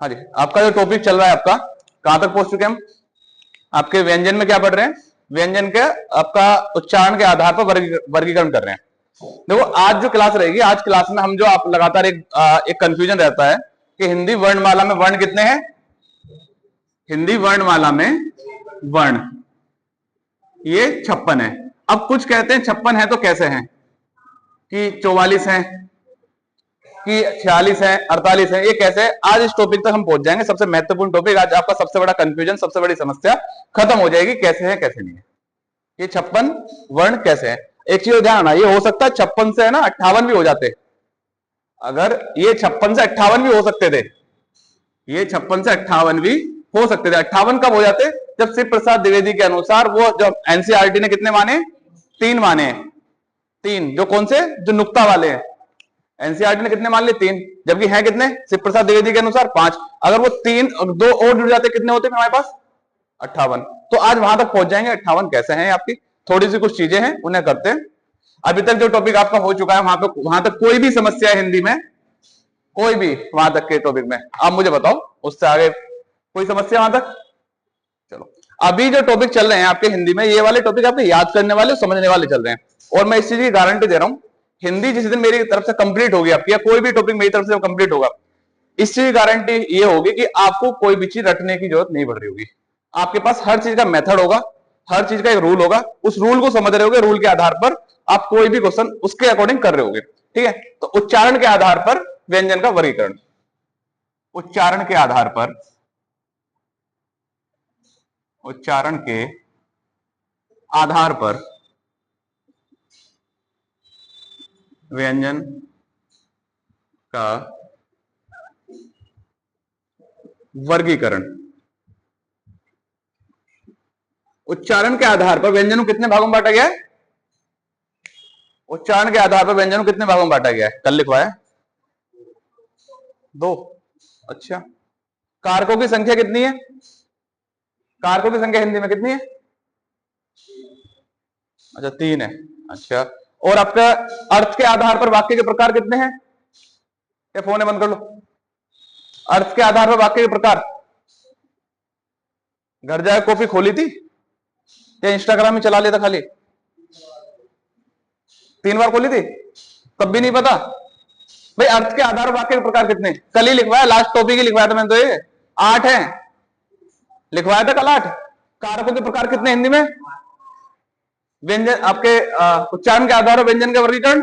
हाँ जी, आपका जो टॉपिक चल रहा है आपका कहां तक पहुंच चुके हैं हम? आपके व्यंजन में क्या पढ़ रहे हैं? व्यंजन के आपका उच्चारण के आधार पर वर्गीकरण कर रहे हैं। देखो आज जो क्लास रहेगी, आज क्लास में हम जो आप लगातार एक कंफ्यूजन रहता है कि हिंदी वर्णमाला में वर्ण कितने हैं? हिंदी वर्णमाला में वर्ण ये 56 है। अब कुछ कहते हैं 56 है तो कैसे हैं कि 44 है कि 46 है, 48 है, ये कैसे है? आज इस टॉपिक तक हम पहुंच जाएंगे। सबसे महत्वपूर्ण टॉपिक आज आपका, सबसे बड़ा कंफ्यूजन, सबसे बड़ी समस्या खत्म हो जाएगी, कैसे है कैसे नहीं है, ये 56 वर्ण कैसे है। एक चीज ध्यान रखना, ये हो सकता है 56 से है ना 58 भी हो जाते। अगर ये 56 से 58 भी हो सकते थे, ये 56 से 58 भी हो सकते थे। 58 कब हो जाते? जब शिव प्रसाद द्विवेदी के अनुसार वो जब एनसीईआरटी ने कितने माने? 3 माने हैं। 3 जो कौन से? जो नुक्ता वाले हैं। एनसीईआरटी ने कितने मान लिए? 3, जबकि है कितने शिव प्रसाद द्विवेदी के अनुसार? 5। अगर वो 3 2 और जुड़ जाते कितने होते हमारे पास? 58। तो आज वहां तक पहुंच जाएंगे। 58 कैसे हैं आपकी, थोड़ी सी कुछ चीजें हैं उन्हें करते हैं। अभी तक जो टॉपिक आपका हो चुका है वहां तक कोई भी समस्या है हिंदी में, कोई भी वहां तक के टॉपिक में आप मुझे बताओ, उससे आगे कोई समस्या वहां तक? चलो, अभी जो टॉपिक चल रहे हैं आपके हिंदी में, ये वाले टॉपिक आपके याद करने वाले, समझने वाले चल रहे हैं। और मैं इस चीज की गारंटी दे रहा हूं, हिंदी जिस दिन मेरी तरफ से कंप्लीट होगी आपकी, या कोई भी टॉपिक मेरी तरफ से कंप्लीट होगा, इस चीज की गारंटी ये होगी कि आपको कोई भी चीज रटने की जरूरत नहीं पड़ रही होगी। आपके पास हर चीज का मेथड होगा, हर चीज का एक रूल होगा, उस रूल को समझ रहे होगे, रूल के आधार पर आप कोई भी क्वेश्चन उसके अकॉर्डिंग कर रहे होगे। ठीक है, तो उच्चारण के आधार पर व्यंजन का वर्गीकरण, उच्चारण के आधार पर, उच्चारण के आधार पर व्यंजन का वर्गीकरण। उच्चारण के आधार पर व्यंजन को कितने भागों में बांटा गया है? उच्चारण के आधार पर व्यंजन को कितने भागों में बांटा गया है? कल लिखवाया 2। अच्छा, कारकों की संख्या कितनी है? कारकों की संख्या हिंदी में कितनी है? अच्छा 3 है। अच्छा, और आपका अर्थ के आधार पर वाक्य के प्रकार कितने हैं? ये फोन है बंद कर लो। अर्थ के आधार पर वाक्य के प्रकार, घर जाकर कॉपी खोली थी या इंस्टाग्राम में चला लेता खाली? 3 बार खोली थी तब भी नहीं पता? भाई अर्थ के आधार पर वाक्य के प्रकार कितने? कल ही लिखवाया, लास्ट टॉपिक ही लिखवाया था मैंने, तो ये 8 है, लिखवाया था कल 8। कारकों के प्रकार कितने हिंदी में? व्यंजन आपके उच्चारण के आधार पर व्यंजन का वर्गीकरण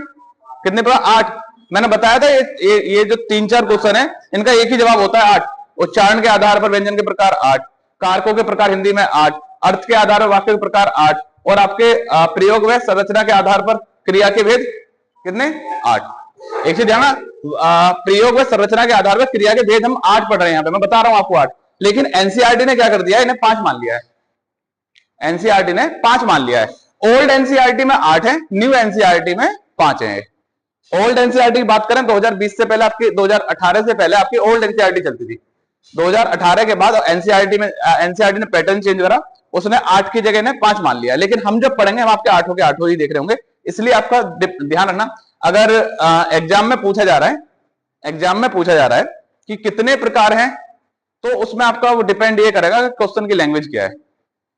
कितने प्रकार? 8। मैंने बताया था ये जो 3-4 क्वेश्चन है, इनका एक ही जवाब होता है 8। उच्चारण के आधार पर व्यंजन के प्रकार 8, कारकों के प्रकार हिंदी में 8, अर्थ के आधार पर वाक्य के प्रकार 8, और आपके प्रयोग व संरचना के आधार पर क्रिया के भेद कितने? 8। एक चीज ध्यान, प्रयोग व संरचना के आधार पर क्रिया के भेद हम 8 पढ़ रहे हैं यहाँ पे, मैं बता रहा हूं आपको 8। लेकिन एनसीईआरटी ने क्या कर दिया, इन्हें 5 मान लिया है। एनसीईआरटी ने 5 मान लिया है। ओल्ड एनसीईआरटी में 8 है, न्यू एनसीईआरटी में 5 है। ओल्ड एनसीईआरटी की बात करें 2020 से पहले, आपकी 2018 से पहले आपकी ओल्ड एनसीईआरटी चलती थी। 2018 के बाद एनसीईआरटी ने पैटर्न चेंज करा, उसने 8 की जगह ने 5 मान लिया। लेकिन हम जब पढ़ेंगे हम आपके 8 के 8 ही देख रहे होंगे। इसलिए आपका ध्यान रखना, अगर एग्जाम में पूछा जा रहा है, एग्जाम में पूछा जा रहा है कि कितने प्रकार हैं, तो उसमें आपका वो डिपेंड ये करेगा कि क्वेश्चन की लैंग्वेज क्या है।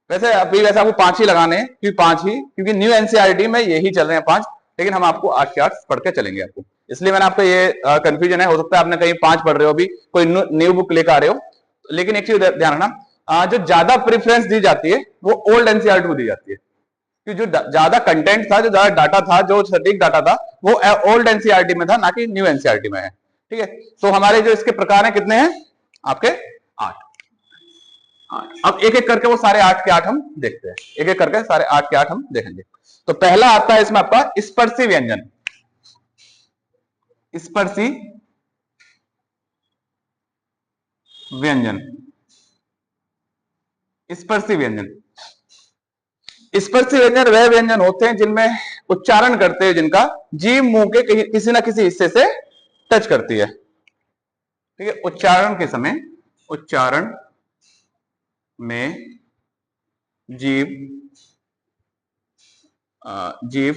वैसे अभी वैसे आपको 5 ही लगाने हैं, क्योंकि 5 ही, क्योंकि न्यू एनसीईआरटी में यही चल रहे हैं 5, लेकिन हम आपको 8 के 8 पढ़ के चलेंगे आपको। इसलिए मैंने आपको ये कंफ्यूजन है, हो सकता है आपने कहीं 5 पढ़ रहे हो, अभी कोई न्यू बुक लेकर आ रहे हो। लेकिन एक चीज ध्यान रखना, जो ज्यादा प्रेफरेंस दी जाती है वो ओल्ड एनसीईआरटी को दी जाती है, क्योंकि जो ज्यादा कंटेंट था, जो ज्यादा डाटा था, जो सटीक डाटा था, वो ओल्ड एनसीईआरटी में था, ना कि न्यू एनसीईआरटी में है। ठीक है, तो हमारे जो इसके प्रकार हैं कितने हैं आपके? 8। अब एक एक करके वो सारे 8 के 8 हम देखते हैं, एक एक करके सारे 8 के 8 हम देखेंगे। तो पहला आता है इसमें आपका स्पर्शी व्यंजन। स्पर्शी व्यंजन, स्पर्शी व्यंजन, स्पर्शी व्यंजन वह व्यंजन होते हैं जिनमें उच्चारण करते हैं, जिनका जीभ मुंह के किसी ना किसी हिस्से से टच करती है। ठीक है, उच्चारण के समय, उच्चारण में जीभ, जीभ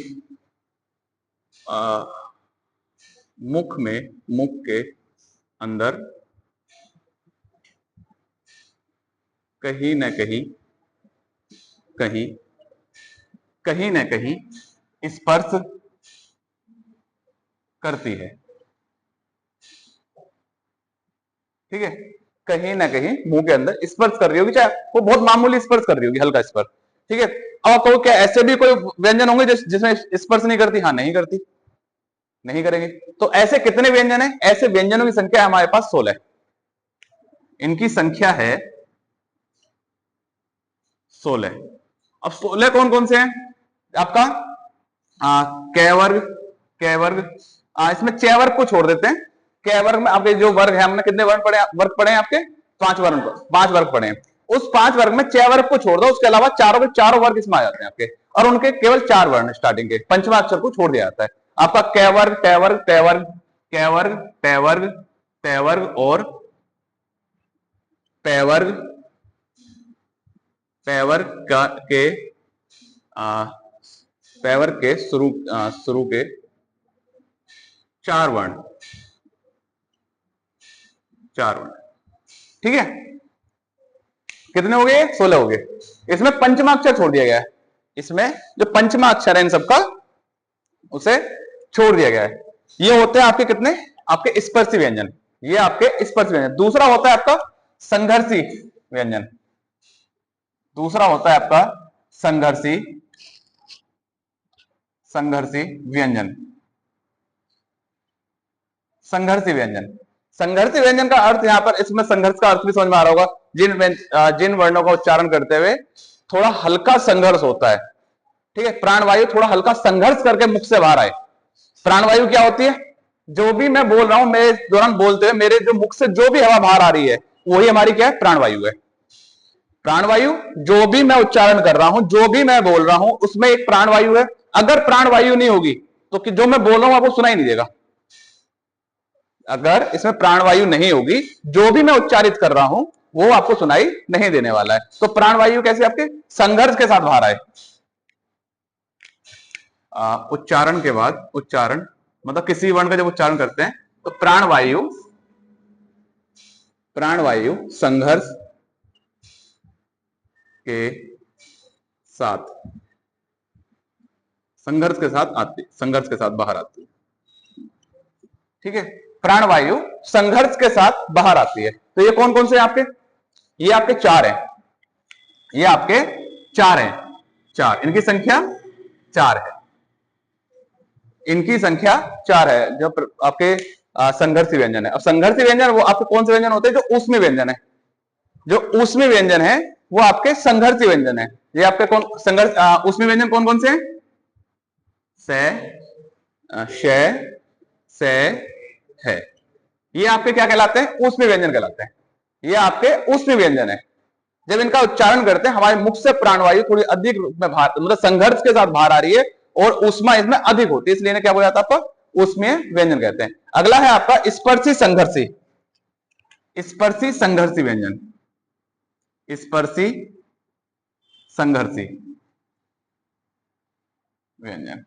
मुख में, मुख के अंदर कहीं न कहीं, कहीं कहीं न कहीं स्पर्श करती है। ठीक है, कहीं ना कहीं मुंह के अंदर स्पर्श कर रही होगी, चाहे वो बहुत मामूली स्पर्श कर रही होगी, हल्का स्पर्श। ठीक है, अब कहो क्या ऐसे भी कोई व्यंजन होंगे जिसमें स्पर्श नहीं करती? हाँ, नहीं करती, नहीं करेंगे। तो ऐसे कितने व्यंजन है? ऐसे व्यंजनों की संख्या हमारे पास 16। इनकी संख्या है 16। अब 16 कौन कौन से हैं आपका? कै वर्ग, कै वर्ग, इसमें च वर्ग को छोड़ देते हैं। कै वर्ग में आपके जो वर्ग है, हमने कितने वर्ग पढ़े हैं आपके? 5 वर्ग, 5 वर्ग पढ़े हैं। उस 5 वर्ग में च वर्ग को छोड़ दो, उसके अलावा चारों के चारों वर्ग इसमें आ जाते हैं आपके, और उनके केवल 4 वर्ण स्टार्टिंग के, पंचमा अक्षर को छोड़ दिया जाता है। आपका कै वर्ग, टै वर्ग, टै वर्ग, कै वर्ग, टै वर्ग, टै वर्ग और पै वर्ग, पै वर्ग के पै वर्ग के शुरू के 4 वर्ण, 4 वर्ण। ठीक है, कितने हो गए? 16 हो गए। इसमें पंचमा अक्षर छोड़ दिया गया है, इसमें जो पंचमा अक्षर है इन सबका, उसे छोड़ दिया गया है। ये होते हैं आपके कितने? आपके स्पर्शी व्यंजन, ये आपके स्पर्शी व्यंजन। दूसरा होता है आपका संघर्षी व्यंजन, दूसरा होता है आपका संघर्षी, संघर्षी व्यंजन, संघर्षी व्यंजन। संघर्षी व्यंजन का अर्थ यहां पर, इसमें संघर्ष का अर्थ भी समझ में आ रहा होगा, जिन वर्णों का उच्चारण करते हुए थोड़ा हल्का संघर्ष होता है। ठीक है, प्राणवायु थोड़ा हल्का संघर्ष करके मुख से बाहर आए। प्राणवायु क्या होती है? जो भी मैं बोल रहा हूं, मेरे दौरान बोलते हुए मेरे जो मुख से जो भी हवा बाहर आ रही है, वही हमारी क्या है? प्राणवायु है। प्राणवायु, जो भी मैं उच्चारण कर रहा हूं, जो भी मैं बोल रहा हूं, उसमें एक प्राणवायु है। अगर प्राणवायु नहीं होगी तो कि जो मैं बोल रहा हूं आपको सुनाई नहीं देगा। अगर इसमें प्राणवायु नहीं होगी, जो भी मैं उच्चारित कर रहा हूं वो आपको सुनाई नहीं देने वाला है। तो प्राणवायु कैसे? आपके संघर्ष के साथ बाहर आए। उच्चारण के बाद, उच्चारण मतलब किसी वर्ण का जब उच्चारण करते हैं तो प्राणवायु, प्राणवायु संघर्ष के साथ, संघर्ष के साथ आती, संघर्ष के साथ बाहर आती है। ठीक है, प्राणवायु संघर्ष के साथ बाहर आती है। तो ये कौन कौन से हैं आपके? ये आपके 4 हैं, ये आपके 4 हैं, 4। इनकी संख्या 4 है, इनकी संख्या 4 है जो आपके संघर्षी व्यंजन है। अब संघर्षी व्यंजन वो आपके कौन से व्यंजन होते हैं? जो ऊष्मी व्यंजन है, जो ऊष्मी व्यंजन है वो आपके संघर्षी व्यंजन है। ये आपके कौन संघर्ष ऊष्मी व्यंजन कौन कौन से हैं? स, श, से, है। ये आपके क्या कहलाते हैं? ऊष्मी व्यंजन कहलाते हैं। ये आपके ऊष्मी व्यंजन है। जब इनका उच्चारण करते हैं हमारे मुख से प्राणवायु थोड़ी अधिक रूप में बाहर, मतलब संघर्ष के साथ बाहर आ रही है और ऊष्मा इसमें अधिक होती है, इसलिए क्या बोला जाता है? आपका ऊष्मीय व्यंजन कहते हैं। अगला है आपका स्पर्शी संघर्षी, स्पर्शी संघर्षी व्यंजन, स्पर्शी संघर्षी व्यंजन।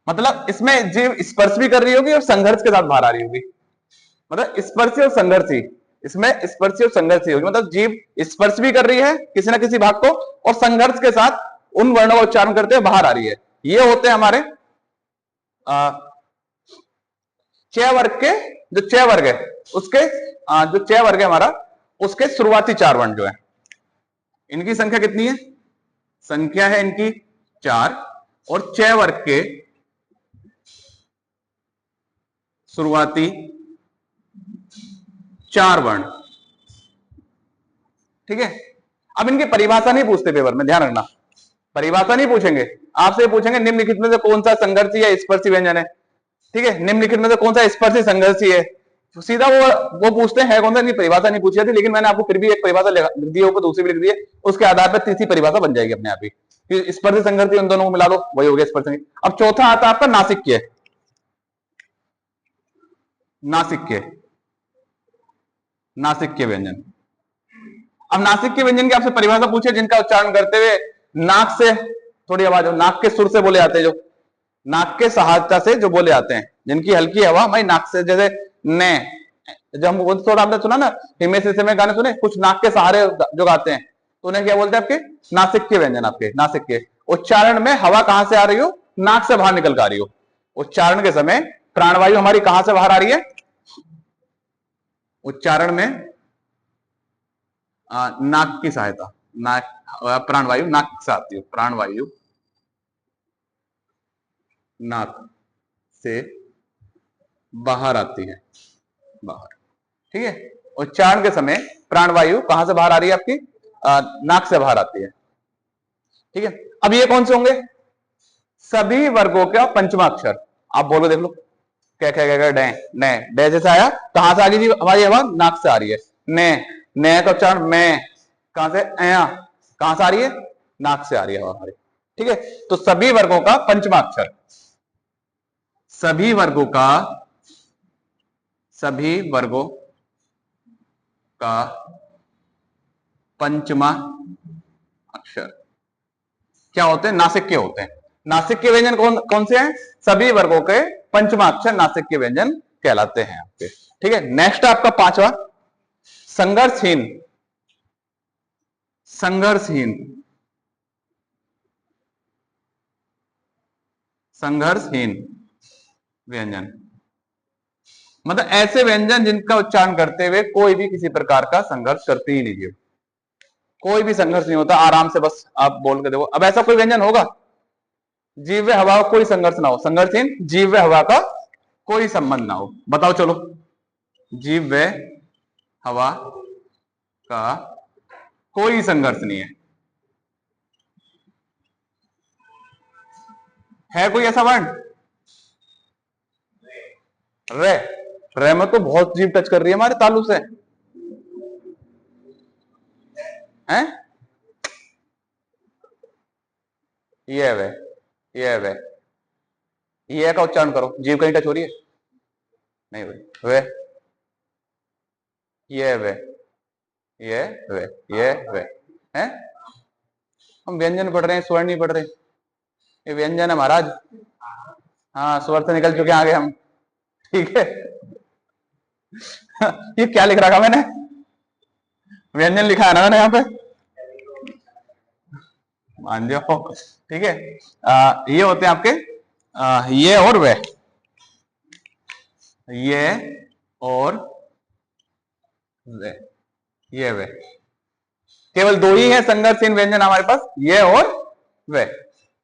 मतलब इसमें जीव स्पर्श भी कर रही होगी और संघर्ष के साथ बाहर आ रही होगी। मतलब स्पर्शी और संघर्षी, इसमें स्पर्शी और संघर्षी होगी, मतलब जीव स्पर्श भी कर रही है किसी ना किसी भाग को और संघर्ष के साथ उन वर्णों का उच्चारण करते हुए बाहर आ रही है। ये होते हैं हमारे च वर्ग के, जो च वर्ग है उसके जो च वर्ग है हमारा, उसके शुरुआती 4 वर्ण जो है, इनकी संख्या कितनी है? संख्या है इनकी 4, और च वर्ग के शुरुआती 4 वर्ण। ठीक है, अब इनकी परिभाषा नहीं पूछते पेपर में, ध्यान रखना, परिभाषा नहीं पूछेंगे, आपसे पूछेंगे निम्नलिखित में से कौन सा संघर्षी या स्पर्शी व्यंजन है। ठीक है, निम्नलिखित में से कौन सा स्पर्शी संघर्षी है, तो सीधा वो पूछते हैं कौन सा। इनकी परिभाषा नहीं पूछी जाती, लेकिन मैंने आपको फिर भी एक परिभाषा लिख दी है, ऊपर दूसरी भी लिख दी है, उसके आधार पर तीसरी परिभाषा बन जाएगी अपने आप ही। स्पर्शी संघर्षी उन दोनों को मिला दो, वही हो गया स्पर्शी। अब चौथा आता है आपका नासिक्य, नासिक्य, नासिक्य व्यंजन। अब नासिक्य व्यंजन की आपसे परिभाषा पूछे जिनका उच्चारण करते हुए नाक से थोड़ी आवाज हो, नाक के सुर से बोले जाते हैं, जो नाक के सहायता से जो बोले जाते हैं, जिनकी हल्की हवा हमारी नाक से, जैसे ने, जब हम वो थोड़ा आपने सुना ना, हिमेश रेशमिया गाने सुने, कुछ नाक के सहारे जो गाते हैं, तो उन्हें क्या बोलते हैं? आपके नासिक के व्यंजन, आपके नासिक के उच्चारण में हवा कहां से आ रही हो? नाक से बाहर निकल कर आ रही हो। उच्चारण के समय प्राणवायु हमारी कहां से बाहर आ रही है? उच्चारण में नाक की सहायता, नाक, प्राणवायु नाक से आती है, प्राणवायु नाक से बाहर आती है, बाहर। ठीक है, उच्चारण के समय प्राणवायु कहां से बाहर आ रही है? आपकी नाक से बाहर आती है। ठीक है, अब ये कौन से होंगे? सभी वर्गों का पंचमा अक्षर। आप बोलो, देख लो, क्या क्या क्या डे, ने डे जैसे आया, कहां से आ गई जी हमारी हवा? नाक से आ रही है। ने, ने का उच्चारण मैं कहां से? अया कहां से आ रही है? नाक से आ रही है हवा हमारी। ठीक है, तो सभी वर्गों का पंचमा अक्षर, सभी वर्गों का, सभी वर्गों का पंचमा अक्षर क्या होते हैं? नासिक के होते हैं। नासिक के व्यंजन कौन कौन से हैं? सभी वर्गों के पंचमा अक्षर नासिक के व्यंजन कहलाते हैं आपके। ठीक है, नेक्स्ट आपका पांचवा, संघर्षहीन। संघर्षहीन, संघर्षहीन व्यंजन मतलब ऐसे व्यंजन जिनका उच्चारण करते हुए कोई भी किसी प्रकार का संघर्ष करती ही नहीं है, कोई भी संघर्ष नहीं होता, आराम से बस आप बोल के देखो। अब ऐसा कोई व्यंजन होगा जीव व हवा का कोई संघर्ष ना हो? संघर्षहीन, जीव व हवा का कोई संबंध ना हो। बताओ चलो, जीव व हवा का कोई संघर्ष नहीं है कोई ऐसा वर्ण? रे, रे में तो बहुत जीव टच कर रही है हमारे तालु से, हैं? ये वे, ये वे, ये का उच्चारण करो, जीव कहीं टच हो रही है? नहीं हो रही। वे, ये वे, ये वे, ये वे, हैं? हम व्यंजन पढ़ रहे हैं, स्वर नहीं पढ़ रहे। ये व्यंजन है महाराज। हाँ, स्वर से निकल चुके हैं आगे हम। ठीक है। ये क्या लिख रखा मैंने? व्यंजन लिखा है ना मैंने यहाँ पे, मान जाओ। ठीक है, ये होते हैं आपके ये और वे, ये और वे, ये वे, केवल दो ही है संघर्षहीन व्यंजन हमारे पास, ये और वे।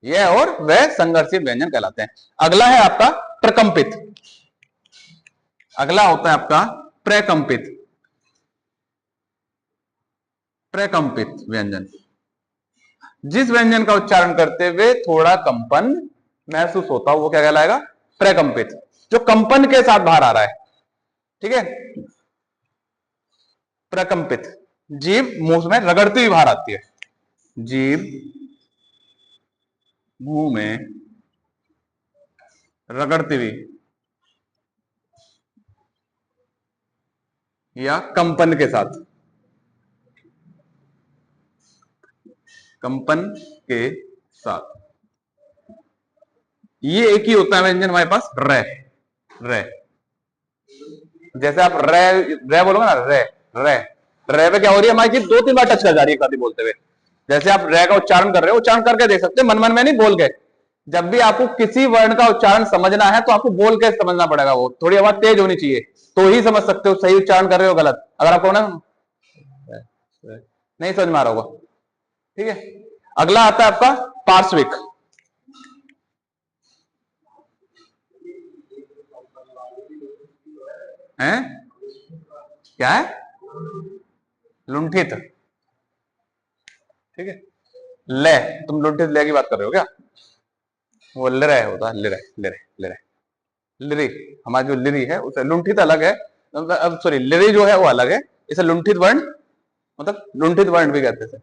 ये और वे संघर्षहीन व्यंजन कहलाते हैं। अगला है आपका प्रकंपित। अगला होता है आपका प्रकंपित, प्रकंपित व्यंजन, जिस व्यंजन का उच्चारण करते हुए थोड़ा कंपन महसूस होता हो वो क्या कहलाएगा? प्रकंपित, जो कंपन के साथ बाहर आ रहा है। ठीक है, प्रकंपित, जीभ मुंह में रगड़ती हुई बाहर आती है, जीभ मुंह में रगड़ती हुई या कंपन के साथ, कंपन के साथ। ये एक ही होता है व्यंजन हमारे पास, रे, रे। जैसे आप रे, रे बोलोगे ना, रे, रे, रे पे क्या हो रही है हमारी? दो तीन बार टच कर जा रही है कभी बोलते हुए। जैसे आप रे का उच्चारण कर रहे हो, उच्चारण करके देख सकते हैं, मन मन में नहीं, बोल गए। जब भी आपको किसी वर्ण का उच्चारण समझना है तो आपको बोल के समझना पड़ेगा, वो थोड़ी आवाज तेज होनी चाहिए, तो ही समझ सकते हो सही उच्चारण कर रहे हो गलत। अगर आपको ना नहीं समझ में आ रहा होगा। ठीक है, अगला आता है आपका पार्श्विक। है क्या है? लुंठित। ठीक है, ले, तुम लुंठित ले की बात कर रहे हो क्या? वो लिरे होता है, लिरे, लिरे, लिरे, लिरी। हमारी जो लिरी है उसे, लुंठित अलग है, अब सॉरी लिरी जो है वो अलग है, इसे लुंठित वर्ण मतलब लुंठित वर्ण भी कहते हैं।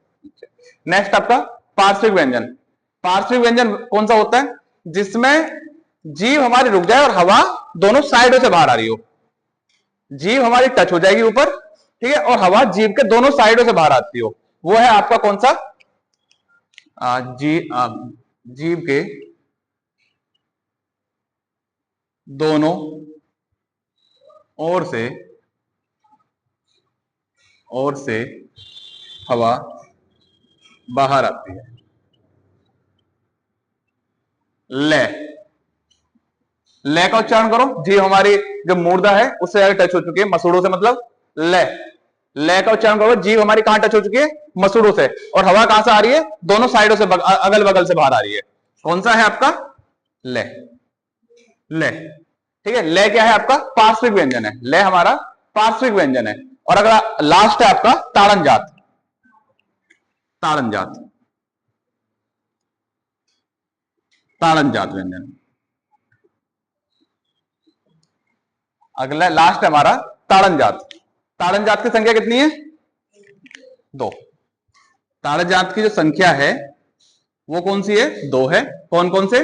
नेक्स्ट आपका पार्श्विक व्यंजन। पार्श्विक व्यंजन कौन सा होता है? जिसमें जीभ हमारी रुक जाए और हवा दोनों साइडों से बाहर आ रही हो। जीभ हमारी टच हो जाएगी ऊपर, ठीक है, और हवा जीभ के दोनों साइडों से बाहर आती हो, वो है आपका कौन सा? जीभ के दोनों ओर से और से हवा बाहर आती है। ले, ले का उच्चारण करो। जी हमारी जो मूर्धा है उससे आगे टच हो चुकी है, मसूड़ों से, मतलब ले। ले का उच्चारण करो। जीभ हमारी कहां टच हो चुकी है? मसूड़ों से। और हवा कहां से आ रही है? दोनों साइडों से, अगल बगल से बाहर आ रही है। कौन सा है आपका? ले। ले, ठीक है। ले क्या है आपका? पार्श्विक व्यंजन है। ले हमारा पार्श्विक व्यंजन है। और अगर लास्ट है आपका ताड़न जात। ताड़न जात, ताड़न जात व्यंजन। अगला लास्ट है हमारा ताड़न जात। ताड़न जात की संख्या कितनी है? दो। ताड़न जात की जो संख्या है वो कौन सी है? दो है। कौन कौन से?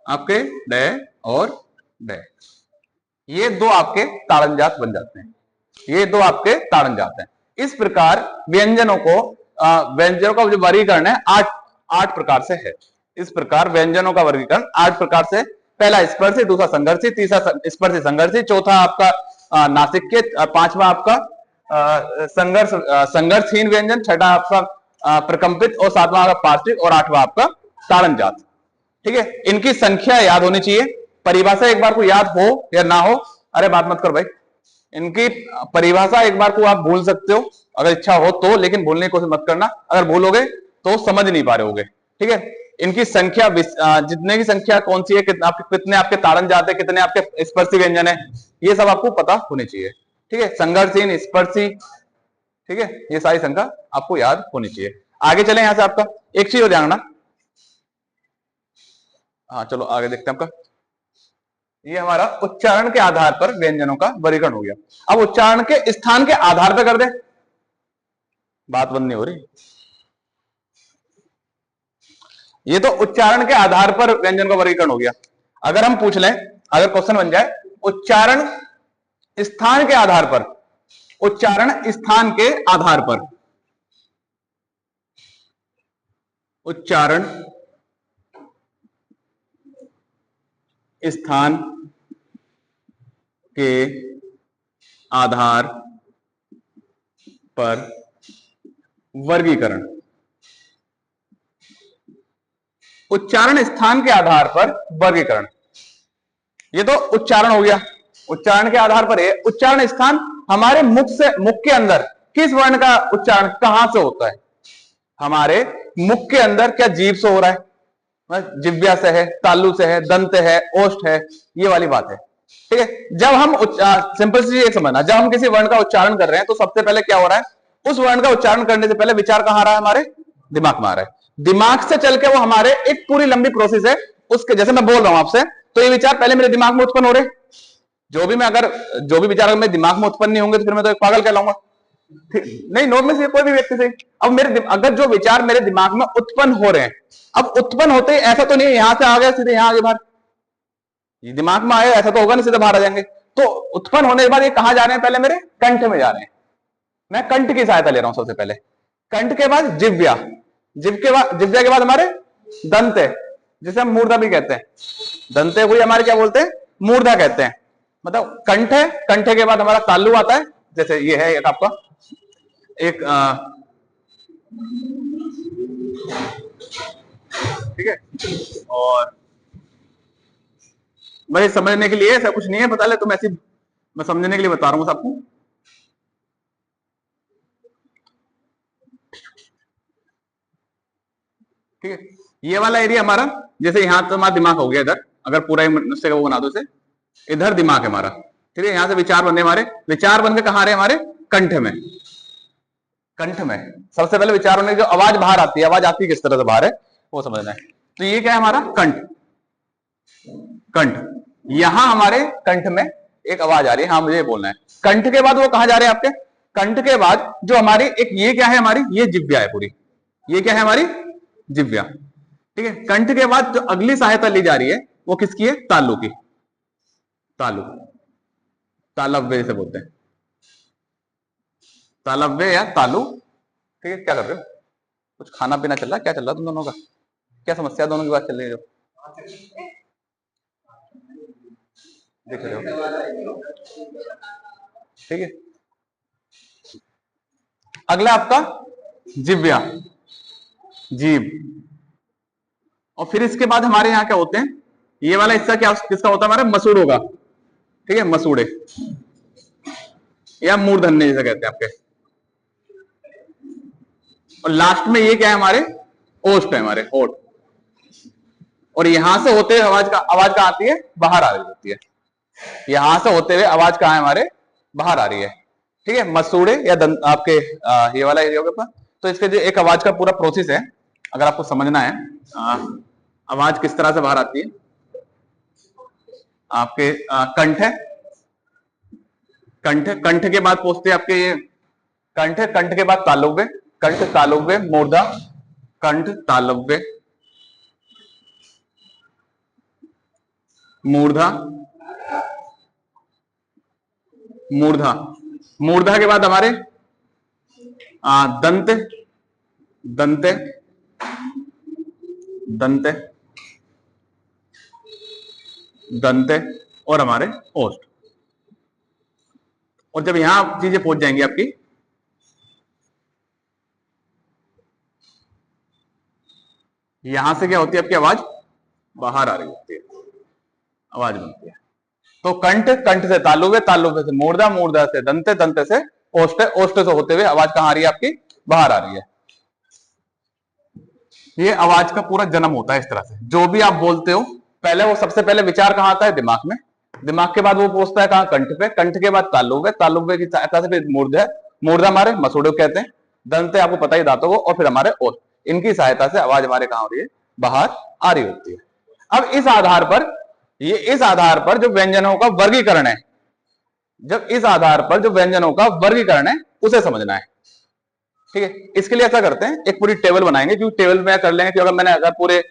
आपके डे और डे। ये दो आपके ताड़न जात बन जाते हैं। ये दो आपके ताड़न जात हैं। इस प्रकार व्यंजनों को, व्यंजनों का जो वर्गीकरण है आठ आठ प्रकार से है। इस प्रकार व्यंजनों का वर्गीकरण आठ प्रकार से। पहला स्पर्शी, दूसरा संघर्षी, तीसरा स्पर्शी संघर्षी, चौथा आपका नासिक्य, पांचवा आपका संघर्ष संघर्षहीन व्यंजन, छठा आपका प्रकंपित, और सातवां आपका पार्श्विक, और आठवां आपका ताड़न जात। ठीक है। इनकी संख्या याद होनी चाहिए। परिभाषा एक बार को याद हो या ना हो, अरे बात मत कर भाई। इनकी परिभाषा एक बार को आप भूल सकते हो अगर इच्छा हो तो, लेकिन भूलने की कोशिश मत करना। अगर भूलोगे तो समझ नहीं पा रहे होगे। ठीक है। इनकी संख्या, जितने की संख्या कौन सी है, कितने आपके ताड़न जाते, कितने आपके स्पर्शी व्यंजन है, ये सब आपको पता होनी चाहिए। ठीक है। संघर्षहीन, स्पर्शी, ठीक है, ये सारी संख्या आपको याद होनी चाहिए। आगे चले यहां से आपका एक चीज हो ध्यान रखना। हाँ चलो आगे देखते हैं आपका। ये हमारा उच्चारण के आधार पर व्यंजनों का वर्गीकरण हो गया। अब उच्चारण के स्थान के आधार पर कर दे, बात बंद नहीं हो रही। ये तो उच्चारण के आधार पर व्यंजन का वर्गीकरण हो गया। अगर हम पूछ लें, अगर क्वेश्चन बन जाए उच्चारण स्थान के आधार पर, उच्चारण स्थान के आधार पर, उच्चारण स्थान के आधार पर वर्गीकरण। उच्चारण स्थान के आधार पर वर्गीकरण, ये तो उच्चारण हो गया। उच्चारण के आधार पर है। उच्चारण स्थान हमारे मुख से, मुख के अंदर किस वर्ण का उच्चारण कहां से होता है? हमारे मुख के अंदर क्या जीभ से हो रहा है? जिव्या से है, तालु से है, दंत है, ओष्ठ है, ये वाली बात है। ठीक है। जब हम सिंपल सी चीज समझना, जब हम किसी वर्ण का उच्चारण कर रहे हैं तो सबसे पहले क्या हो रहा है? उस वर्ण का उच्चारण करने से पहले विचार कहां आ रहा है? हमारे दिमाग में आ रहा है। दिमाग से चल के वो हमारे एक पूरी लंबी प्रोसेस है। उसके जैसे मैं बोल रहा हूं आपसे, तो ये विचार पहले मेरे दिमाग में उत्पन्न हो रहे। जो भी विचार अगर मेरे दिमाग में उत्पन्न नहीं होंगे तो फिर मैं तो एक पागल कहलाऊंगा। नहीं, नॉर्मल में से कोई भी व्यक्ति से, अब अगर जो विचार मेरे दिमाग में उत्पन्न हो रहे हैं, अब उत्पन्न होते ही ऐसा तो नहीं यहां से आ गया सीधे यहां आगे बाहर, ये दिमाग में आए ऐसा तो होगा नहीं सीधे बाहर आ जाएंगे। तो उत्पन्न होने के बाद ये कहां जा रहे हैं? पहले मेरे कंठ में जा रहे हैं। मैं कंठ की सहायता ले रहा हूं सबसे पहले। कंठ के बाद जिव्या, जिव्या के बाद हमारे दंत है, जिसे हम मूर्धा भी कहते हैं। दंते को हमारे क्या बोलते हैं? मूर्धा कहते हैं। मतलब कंठ है, कंठ के बाद हमारा तालु आता है, जैसे ये है एक आपका एक ठीक है। और भाई समझने के लिए ऐसा कुछ नहीं है, बता ले तुम, ऐसी मैं समझने के लिए बता रहा हूं सबको। ठीक है। ये वाला एरिया हमारा, जैसे यहां तो हमारा दिमाग हो गया इधर, अगर पूरा मनुष्य का वो बना दो इसे, इधर दिमाग है हमारा। ठीक है। यहां से विचार बनने, हमारे विचार बनकर कहां रहे? हमारे कंठ में। कंठ में सबसे पहले विचार होने की जो आवाज बाहर आती है, आवाज आती है किस तरह से बाहर है वो समझना है। तो ये क्या है? हमारा कंठ। कंठ, यहां हमारे कंठ में एक आवाज आ रही है, हाँ मुझे बोलना है। कंठ के बाद वो कहां जा रहे हैं आपके? कंठ के बाद जो हमारी एक, ये क्या है? हमारी ये जिव्या है पूरी। ये क्या है? हमारी जिव्या। ठीक है। कंठ के बाद जो अगली सहायता ली जा रही है वो किसकी है? तालु की। तालु, तालव्य से बोलते हैं, तालव्य या तालु। ठीक है। क्या कर रहे हो? कुछ खाना पीना चल रहा है? क्या चल रहा है तुम दोनों का? क्या समस्या दोनों की बात चल रही है जो देख रहे हो? ठीक है। अगला आपका जिव्या, जीभ। और फिर इसके बाद हमारे यहाँ क्या होते हैं, ये वाला हिस्सा क्या किसका होता है, हमारे मसूड़ों का। ठीक है, मसूड़े या मूर्धन्य जैसे कहते हैं आपके। और लास्ट में ये क्या है, हमारे ओष्ठ है, हमारे होठ। और यहां से होते हुए आवाज कहां आती है, बाहर आ रही होती है। यहां से होते हुए आवाज कहां है हमारे, बाहर आ रही है। ठीक है, मसूड़े या आपके ये वाला एरिया के पास। तो इसके जो एक आवाज का पूरा प्रोसेस है, अगर आपको समझना है आवाज किस तरह से बाहर आती है। आपके कंठ है, कंठ, कंठ के बाद पहुंचते आपके ये कंठ, कंठ के बाद तालुव्य, कंठ तालुव्य मूर्धा, कंठ तालुव्य मूर्धा, मूर्धा, मूर्धा के बाद हमारे दंत, दंत, दंत, दंत और हमारे ओष्ठ। और जब यहां चीजें पहुंच जाएंगी आपकी, यहां से क्या होती है आपकी आवाज बाहर आ रही होती है, आवाज बनती है। तो कंठ, कंठ से तालुव्य, तालुव्य से मूर्धा, मूर्धा से दंत, दंत से ओष्ठ, ओष्ठ से होते हुए आवाज कहां आ रही है आपकी, बाहर आ रही है। ये आवाज का पूरा जन्म होता है इस तरह से। जो भी आप बोलते हो पहले वो सबसे पहले विचार कहां आता है, दिमाग में। दिमाग के बाद वो पहुंचता है कहां, कंठ पे, कंठ के बाद तालुव्य, तालुव्य की सहायता से फिर मूर्धा, मूर्धा हमारे मसूड़े कहते हैं, दंत आपको पता ही दांतों को, और फिर हमारे ओष्ठ। इनकी सहायता से आवाज हमारे कहां हो रही है, बाहर आ रही होती है। अब इस आधार पर, ये इस आधार पर जो व्यंजनों का वर्गीकरण है, जब इस आधार पर जो व्यंजनों का वर्गीकरण है उसे समझना है। ठीक है, इसके लिए ऐसा करते हैं, एक पूरी टेबल बनाएंगे, क्योंकि टेबल में कर लेंगे, क्योंकि मैंने अगर पूरे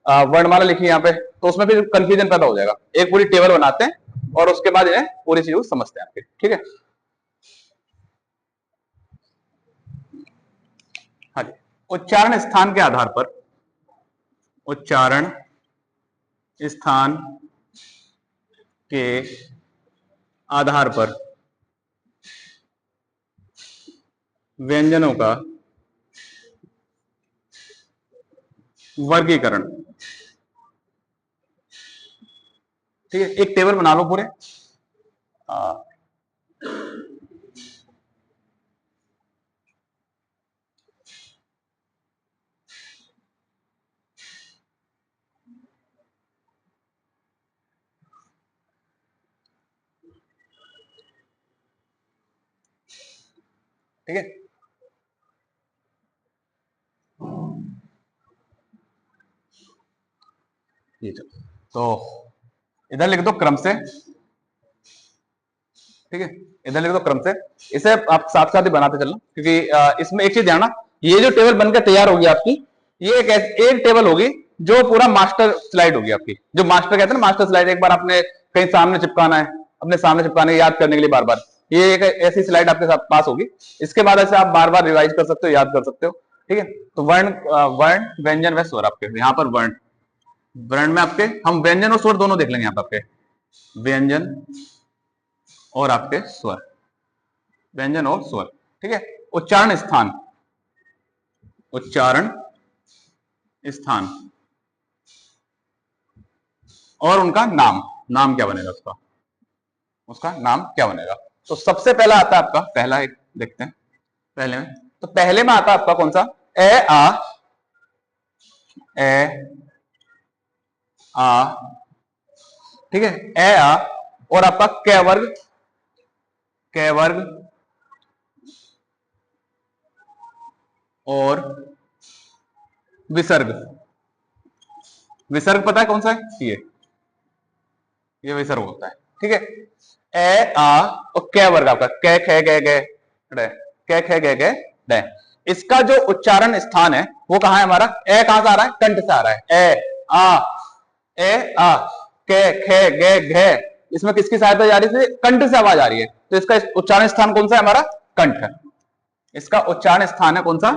वर्णमाला लिखी यहाँ पे तो उसमें फिर कंफ्यूजन पैदा हो जाएगा। एक पूरी टेबल बनाते हैं और उसके बाद इन्हें पूरी चीज समझते हैं आपके। ठीक है, हाँ जी। उच्चारण स्थान के आधार पर, उच्चारण स्थान के आधार पर व्यंजनों का वर्गीकरण। ठीक है, एक टेबल बना लो पूरे। ठीक है, ये तो इधर लिख दो क्रम से। ठीक है, इधर लिख दो क्रम से। इसे आप साथ साथ ही बनाते चलना, क्योंकि इसमें एक चीज ध्यान, ये जो टेबल बनकर तैयार होगी आपकी, ये एक टेबल होगी जो पूरा मास्टर स्लाइड होगी आपकी। जो मास्टर कहते हैं ना, मास्टर स्लाइड, एक बार आपने कहीं सामने चिपकाना है, अपने सामने चिपकाने याद करने के लिए बार बार, ये एक ऐसी स्लाइड आपके साथ पास होगी। इसके बाद ऐसे आप बार बार रिवाइज कर सकते हो, याद कर सकते हो। ठीक है, तो वर्ण, वर्ण व्यंजन व स्वर आपके यहाँ पर। वर्ण, वर्ण में आपके हम व्यंजन और स्वर दोनों देख लेंगे यहाँ पर आपके, व्यंजन और आपके स्वर, व्यंजन और स्वर। ठीक है, उच्चारण स्थान, उच्चारण स्थान और उनका नाम, नाम क्या बनेगा उसका, उसका नाम क्या बनेगा। तो सबसे पहला आता है आपका, पहला एक देखते हैं पहले में। तो पहले में आता है आपका कौन सा, ए आ, ए आ। ठीक है, ए आ, और आपका कै वर्ग, कै वर्ग और विसर्ग। विसर्ग पता है कौन सा है, ये विसर्ग होता है। ठीक है, ए आ और कै वर्ग आपका, कै खे गे गे डे, कै खे गे गे डे। इसका जो उच्चारण स्थान है वो कहां है हमारा, ए कहां से आ रहा है, कंठ से आ रहा है। ए आ, ए आ, कै खे गे घे, इसमें किसकी सहायता जा रही है, कंठ से आवाज आ रही है। तो इसका उच्चारण स्थान कौन सा है हमारा, कंठ। इसका उच्चारण स्थान है कौन सा,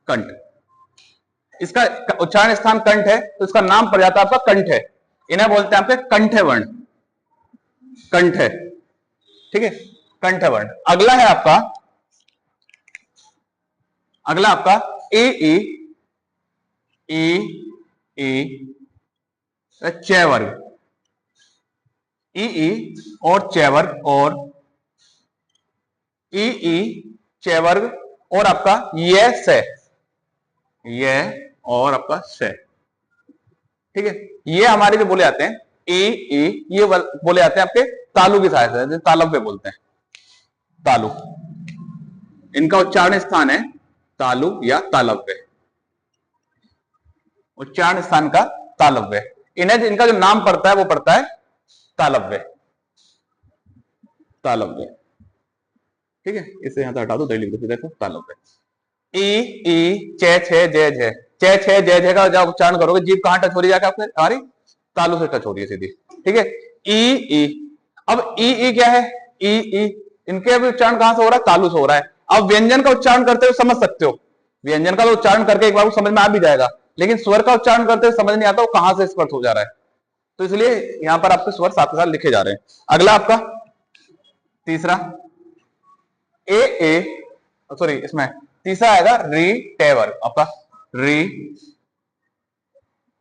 कंठ। इसका उच्चारण स्थान कंठ है, तो इसका नाम पड़ जाता है आपका कंठ है। इन्हें बोलते हैं आपके कंठ वर्ण, कंठ है। ठीक है, कंठ वर्ण। अगला है आपका अगला आपका ए ए ए ए च वर्ग, ई ई और च वर्ग और ई ई च वर्ग और आपका ये से, ये और आपका से। ठीक है, ये हमारे जो बोले आते हैं ए ए, ये बोले आते हैं आपके तालु की सहायता से, तालव्य बोलते हैं, तालु। इनका उच्चारण स्थान है तालु या तालव्य, उच्चारण स्थान का तालव्य। इन्हें इनका जो नाम पड़ता है वो पड़ता है तालव्य, तालव्य। ठीक है, इसे यहां से हटा दो, लिख दो देखो तालव्य। ई ई चे छे जे जे, चे छे जे जे का जब उच्चारण करोगे जीभ कहां टच हो रही है आपके, हमारी तालु से टच हो रही है सीधी। ठीक है, ई ई। अब ई ई क्या है, ई ई, इनके अभी उच्चारण कहां से हो रहा है, तालु से हो रहा है। अब व्यंजन का उच्चारण करते हुए समझ सकते हो, व्यंजन का तो उच्चारण करके एक बार समझ में आ भी जाएगा, लेकिन स्वर का उच्चारण करते हुए समझ नहीं आता वो कहां से स्पर्श हो जा रहा है, तो इसलिए यहां पर आपके स्वर साथ साथ लिखे जा रहे हैं। अगला आपका तीसरा ए ए, सॉरी इसमें तीसरा आएगा री टे वर्ग, आपका री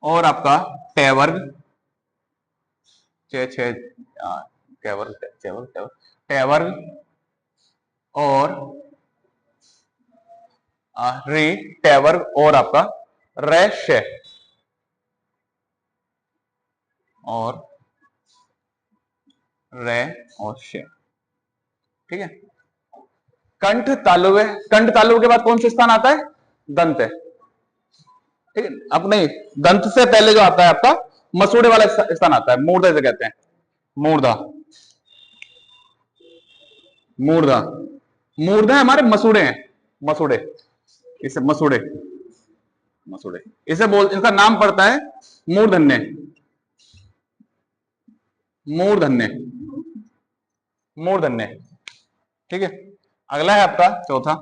और आपका टे वर्ग, टे वर्ग और री टे वर्ग और आपका रेश और रे और शे। ठीक है, कंठ तालुव्य, कंठ तालुव्य के बाद कौन सा स्थान आता है, दंत है। ठीक है, अब नहीं, दंत से पहले जो आता है आपका मसूड़े वाला स्थान आता है, मूर्धा से कहते हैं, मूर्धा, मूर्धा, मूर्धा हमारे मसूड़े हैं, मसूड़े, इसे मसूड़े, मसूड़े इसे बोल, इनका नाम पड़ता है मूर्धन्य, मूर्धन्य, मूर्धन्य। ठीक है, अगला है आपका चौथा,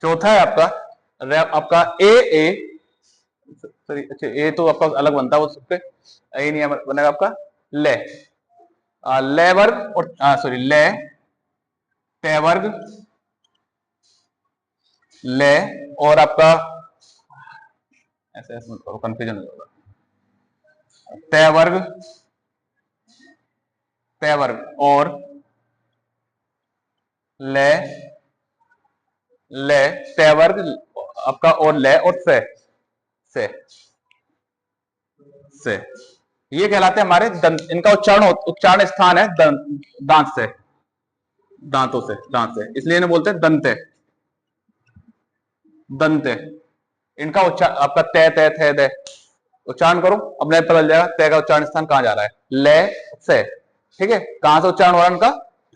चौथा है आपका ए ए, सॉरी अच्छा ए तो आपका अलग बनता है, वो सब पे ए नहीं बनेगा आपका ले, ले वर्ग और सॉरी ले टे वर्ग, ले और आपका ऐसे ऐसे मत करो कंफ्यूजन हो जाएगा, टे वर्ग, टे वर्ग और ले, ले टे वर्ग आपका और ले और से, से ये कहलाते हैं हमारे दंत, इनका उच्चारण स्थान है दांत से, दांतों से, दांत से, इसलिए इन्हें बोलते हैं दंते, दंते। इनका उच्चारण आपका तय तय थे दे, उच्चारण करो अपने पता चल जाएगा तय का उच्चारण स्थान कहां जा रहा है, ले से। ठीक है, कहां से उच्चारण हो रहा है इनका,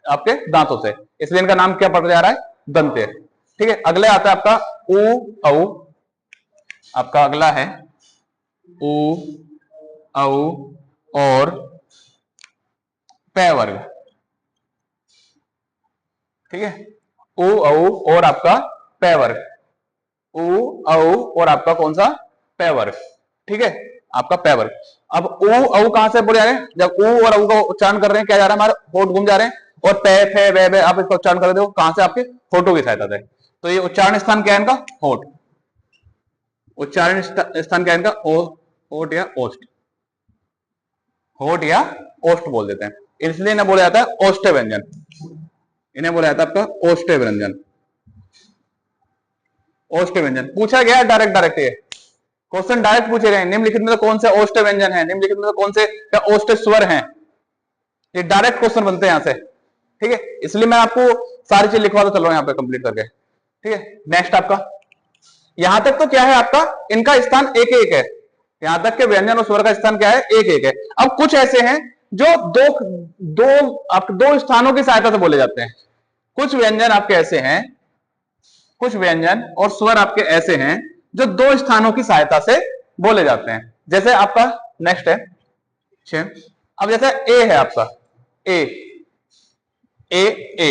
आपके दांतों से, इसलिए इनका नाम क्या पड़ जा रहा है, दंते। ठीक है, अगले आता है आपका ऊ औ, आपका अगला है ऊ औ और पे वर्ग। ठीक है, ऊ औ और आपका पे वर्ग, ऊ औ और आपका कौन सा, पे वर्ग। ठीक है, आपका पे वर्ग। अब ऊ औ कहां से बोले जा रहे हैं, जब ऊ और औ का उच्चारण कर रहे हैं क्या जा रहा है, हमारे होठ घूम जा रहे हैं, और पे फे वे वे आप इसका उच्चारण कर रहे हो कहां से, आपके होठों की सहायता से। तो ये उच्चारण स्थान क्या है इनका, होठ, उच्चारण स्थान क्या है इनका, होठ या ओष्ठ, होठ या ओष्ठ बोल देते हैं, इसलिए इन्हें बोला जाता है ओष्ठ व्यंजन, इन्हें बोला जाता है आपका ओष्ठ व्यंजन, ओष्ठ व्यंजन। पूछा गया डायरेक्ट डायरेक्ट, ये क्वेश्चन डायरेक्ट पूछे गए, निम्नलिखित में से कौन से ओष्ठ व्यंजन है, निम्नलिखित में से कौन से ओष्ठ स्वर हैं, ये डायरेक्ट क्वेश्चन बनते हैं यहां से। ठीक है, इसलिए मैं आपको सारी चीज लिखवा दो, चलो यहाँ पे कंप्लीट करके। ठीक है, नेक्स्ट आपका यहां तक तो क्या है आपका, इनका स्थान एक एक है, यहां तक के व्यंजन और स्वर का स्थान क्या है, एक एक है। अब कुछ ऐसे हैं जो दो स्थानों की सहायता से बोले जाते हैं, कुछ व्यंजन आपके ऐसे हैं, कुछ व्यंजन और स्वर आपके ऐसे हैं जो दो स्थानों की सहायता से बोले जाते हैं। जैसे आपका नेक्स्ट है, अब जैसे ए है आपका, ए ए ए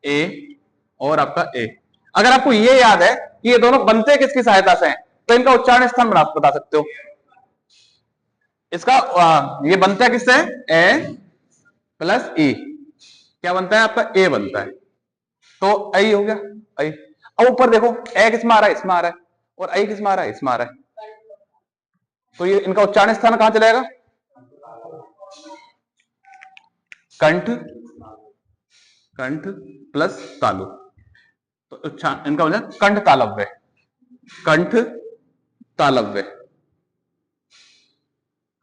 ए और आपका ए, अगर आपको ये याद है कि ये दोनों बनते किसकी सहायता से हैं, तो इनका उच्चारण स्थान बता सकते हो। इसका ये बनता है किससे, ए प्लस ई, क्या बनता है आपका, ए बनता है, तो आई हो गया, आई। अब ऊपर देखो, ए किसमें आ रहा है, इसमें आ रहा है, और आई किसमें आ रहा है, इसमें आ रहा है, तो ये इनका उच्चारण स्थान कहां चलेगा, कंठ, कंठ प्लस तालु, तो इनका मतलब कंठ तालव्य, कंठ तालव्य,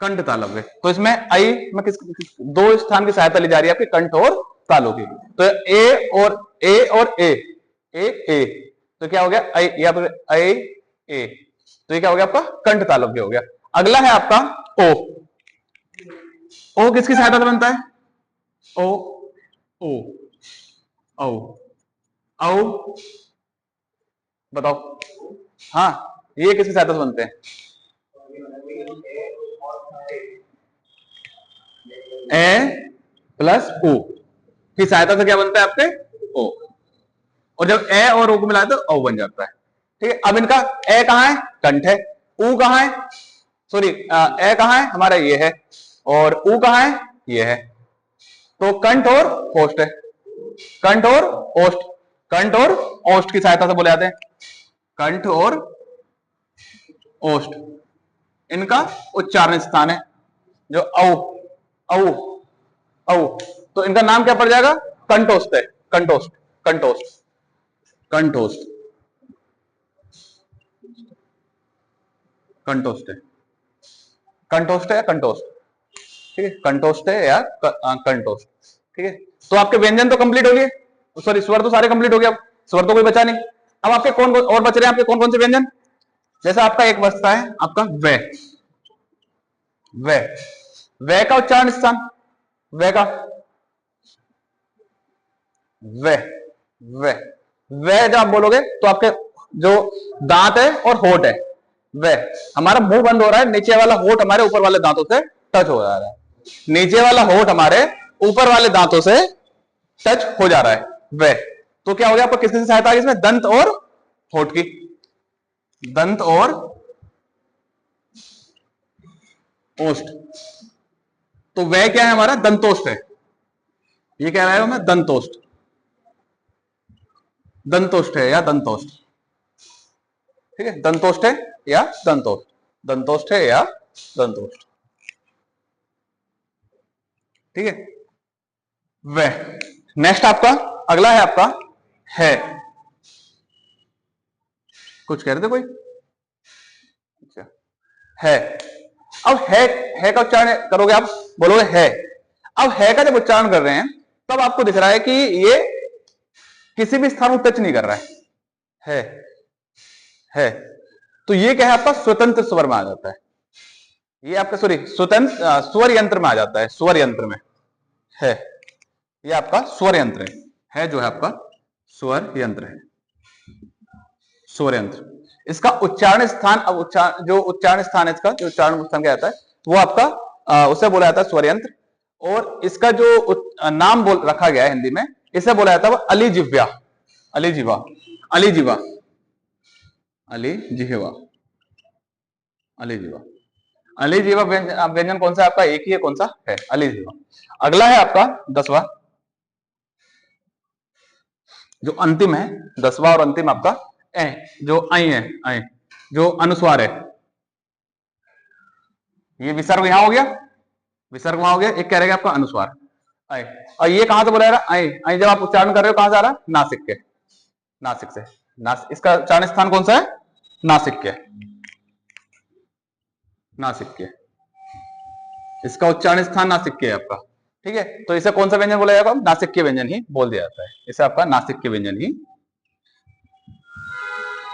कंठ तालव्य। तो इसमें आई में दो स्थान की सहायता ली जा रही है आपके कंठ और तालु की, तो ए और ए, तो क्या हो गया, आई, ए, तो ये क्या हो गया आपका कंठ तालव्य हो गया। अगला है आपका ओ, ओ किसकी सहायता से बनता है, ओ, ओ, औ, औ, बताओ, हाँ ये किसकी सहायता से बनते हैं, ए प्लस ओ की सहायता से क्या बनता है आपके, ओ, और जब ए और ओ को मिलाते तो ओ बन जाता है। ठीक है, अब इनका ए कहां है, कंठ है, ऊ कहां है, सॉरी ए कहां है हमारा, ये है, और ऊ कहां है, ये है, तो कंठ और ओष्ठ है, कंठ और ओष्ठ, कंठ और ओष्ठ की सहायता से बोले जाते हैं, कंठ और ओष्ठ इनका उच्चारण स्थान है, जो औ, औ, औ, तो इनका नाम क्या पड़ जाएगा, कंठोष्ठ है, कंठोष्ठ, कंठोष्ठ, कंठोष्ठ, कंठोष्ठ है, कंठोष्ठ है या कंठोष्ठ, ठीक है, कंठोष्ठ है या कंठोष्ठ। ठीक है, तो आपके व्यंजन तो कंप्लीट हो गए, सॉरी स्वर तो सारे कंप्लीट हो गए, अब स्वर तो कोई बचा नहीं। अब आपके कौन कौन और बच रहे हैं, आपके कौन कौन से व्यंजन, जैसा आपका एक बचता है आपका वे, वे, वे का उच्चारण स्थान, वे का, वे, वे, वे जब आप बोलोगे तो आपके जो दांत है और होठ है, वे, हमारा मुंह बंद हो रहा है, नीचे वाला होठ हमारे ऊपर वाले दांतों से टच हो जा रहा है, नीचे वाला होठ हमारे ऊपर वाले दांतों से टच हो जा रहा है, वे, तो क्या हो गया आपको किसकी सहायता आ गई इसमें, दंत और होठ की, दंत और ओष्ठ, तो वह क्या है हमारा, दंतोष्ठ है, ये कह रहा है हमें दंतोष्ठ, दंतोष्ठ है या दंतोष्ठ, ठीक है, दंतोष्ठ है या दंतोष्ठ, दंतोष्ठ है या दंतोष्ठ, ठीक है। वह, नेक्स्ट आपका अगला है आपका है, कुछ कह रहे थे कोई, अच्छा है, अब है का उच्चारण करोगे आप, बोलोगे है, अब है का जब उच्चारण कर रहे हैं तब आपको दिख रहा है कि ये किसी भी स्थान को टच नहीं कर रहा है, तो ये क्या है आपका स्वतंत्र स्वर में आ जाता है, ये आपका सॉरी स्वतंत्र स्वर यंत्र में आ जाता है, स्वर यंत्र में है, ये आपका स्वर यंत्र है जो है आपका स्वर यंत्र है, स्वर यंत्र, इसका उच्चारण स्थान, अब जो उच्चारण स्थान है इसका, जो उच्चारण स्थान क्या आता है वो आपका उसे बोला जाता है स्वर यंत्र, और इसका जो नाम बोल रखा गया है हिंदी में, इसे बोला जाता है अलिजिह्वा, अलिजिह्वा, अलिजिह्वा, अलिजिह्वा, अलिजिह्वा, अलिजिह्वा व्यंजन कौन सा आपका, एक ही है, कौन सा है, अलिजिह्वा। अगला है आपका 10वां, जो अंतिम है 10वां और अंतिम आपका ए, जो आई है, आई जो अनुस्वार है, ये विसर्ग यहां हो गया, विसर्ग वहां हो गया, एक कह रहेगा आपका अनुस्वार आई, और ये कहां से बोला जा रहा है, आई, आई जब आप उच्चारण कर रहे हो कहां से आ रहा है, नासिक के, नासिक से, इसका उच्चारण स्थान कौन सा है, नासिक के, नासिक के, इसका उच्चारण स्थान नासिक के है आपका, ठीक है, तो इसे कौन सा व्यंजन बोला जाएगा, नासिक के व्यंजन ही बोल दिया जाता है, इसे आपका नासिक के व्यंजन ही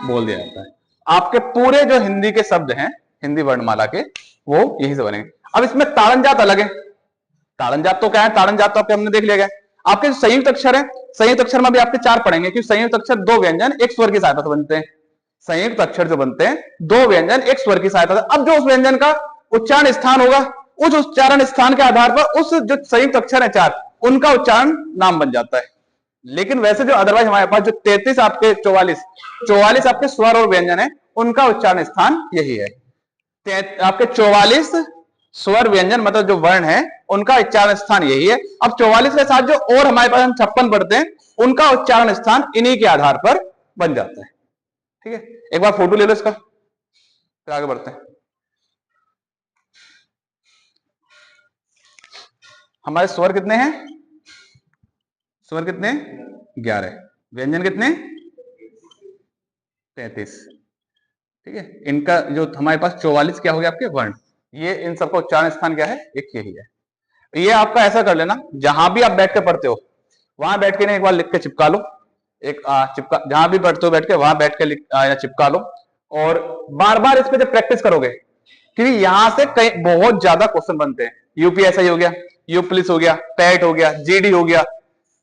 बोल दिया जाता है। आपके पूरे जो हिंदी के शब्द हैं हिंदी वर्णमाला के, वो यही से बनेंगे। अब इसमें ताड़न जात अलग है, ताड़न जात तो क्या है, ताड़न जात तो आपके हमने देख लिया गया, आपके संयुक्त अक्षर है, संयुक्त अक्षर में भी आपके 4 पढ़ेंगे, क्योंकि संयुक्त अक्षर 2 व्यंजन एक स्वर की सहायता से बनते हैं, संयुक्त अक्षर जो बनते हैं 2 व्यंजन एक स्वर की सहायता से, अब जो उस व्यंजन का उच्चारण स्थान होगा, उस उच्चारण स्थान के आधार पर उस जो संयुक्त अक्षर है 4 उनका उच्चारण नाम बन जाता है। लेकिन वैसे जो अदरवाइज हमारे पास जो 33 आपके 44 आपके स्वर और व्यंजन है, उनका उच्चारण स्थान यही है, आपके 44 स्वर व्यंजन मतलब जो वर्ण है उनका उच्चारण स्थान यही है। अब 44 के साथ जो और हमारे पास हम 56 पढ़ते हैं, उनका उच्चारण स्थान इन्हीं के आधार पर बन जाता है। ठीक है, एक बार फोटो ले लो इसका, फिर आगे बढ़ते हैं। हमारे स्वर कितने हैं? स्वर कितने? 11। व्यंजन कितने? 33। ठीक है, इनका जो हमारे पास 44 क्या हो गया आपके वर्ण, ये इन सबका उच्चारण स्थान क्या है? एक यही है। ये आपका ऐसा कर लेना, जहां भी आप बैठ के पढ़ते हो वहां बैठ के ना एक बार लिख के चिपका लो, एक चिपका, जहां भी पढ़ते हो बैठ के वहां बैठ के या चिपका लो, और बार बार इस पे जब प्रैक्टिस करोगे, क्योंकि यहां से कई बहुत ज्यादा क्वेश्चन बनते हैं। यूपीएसआई हो गया, यू पुलिस हो गया, टेट हो गया, जीडी हो गया।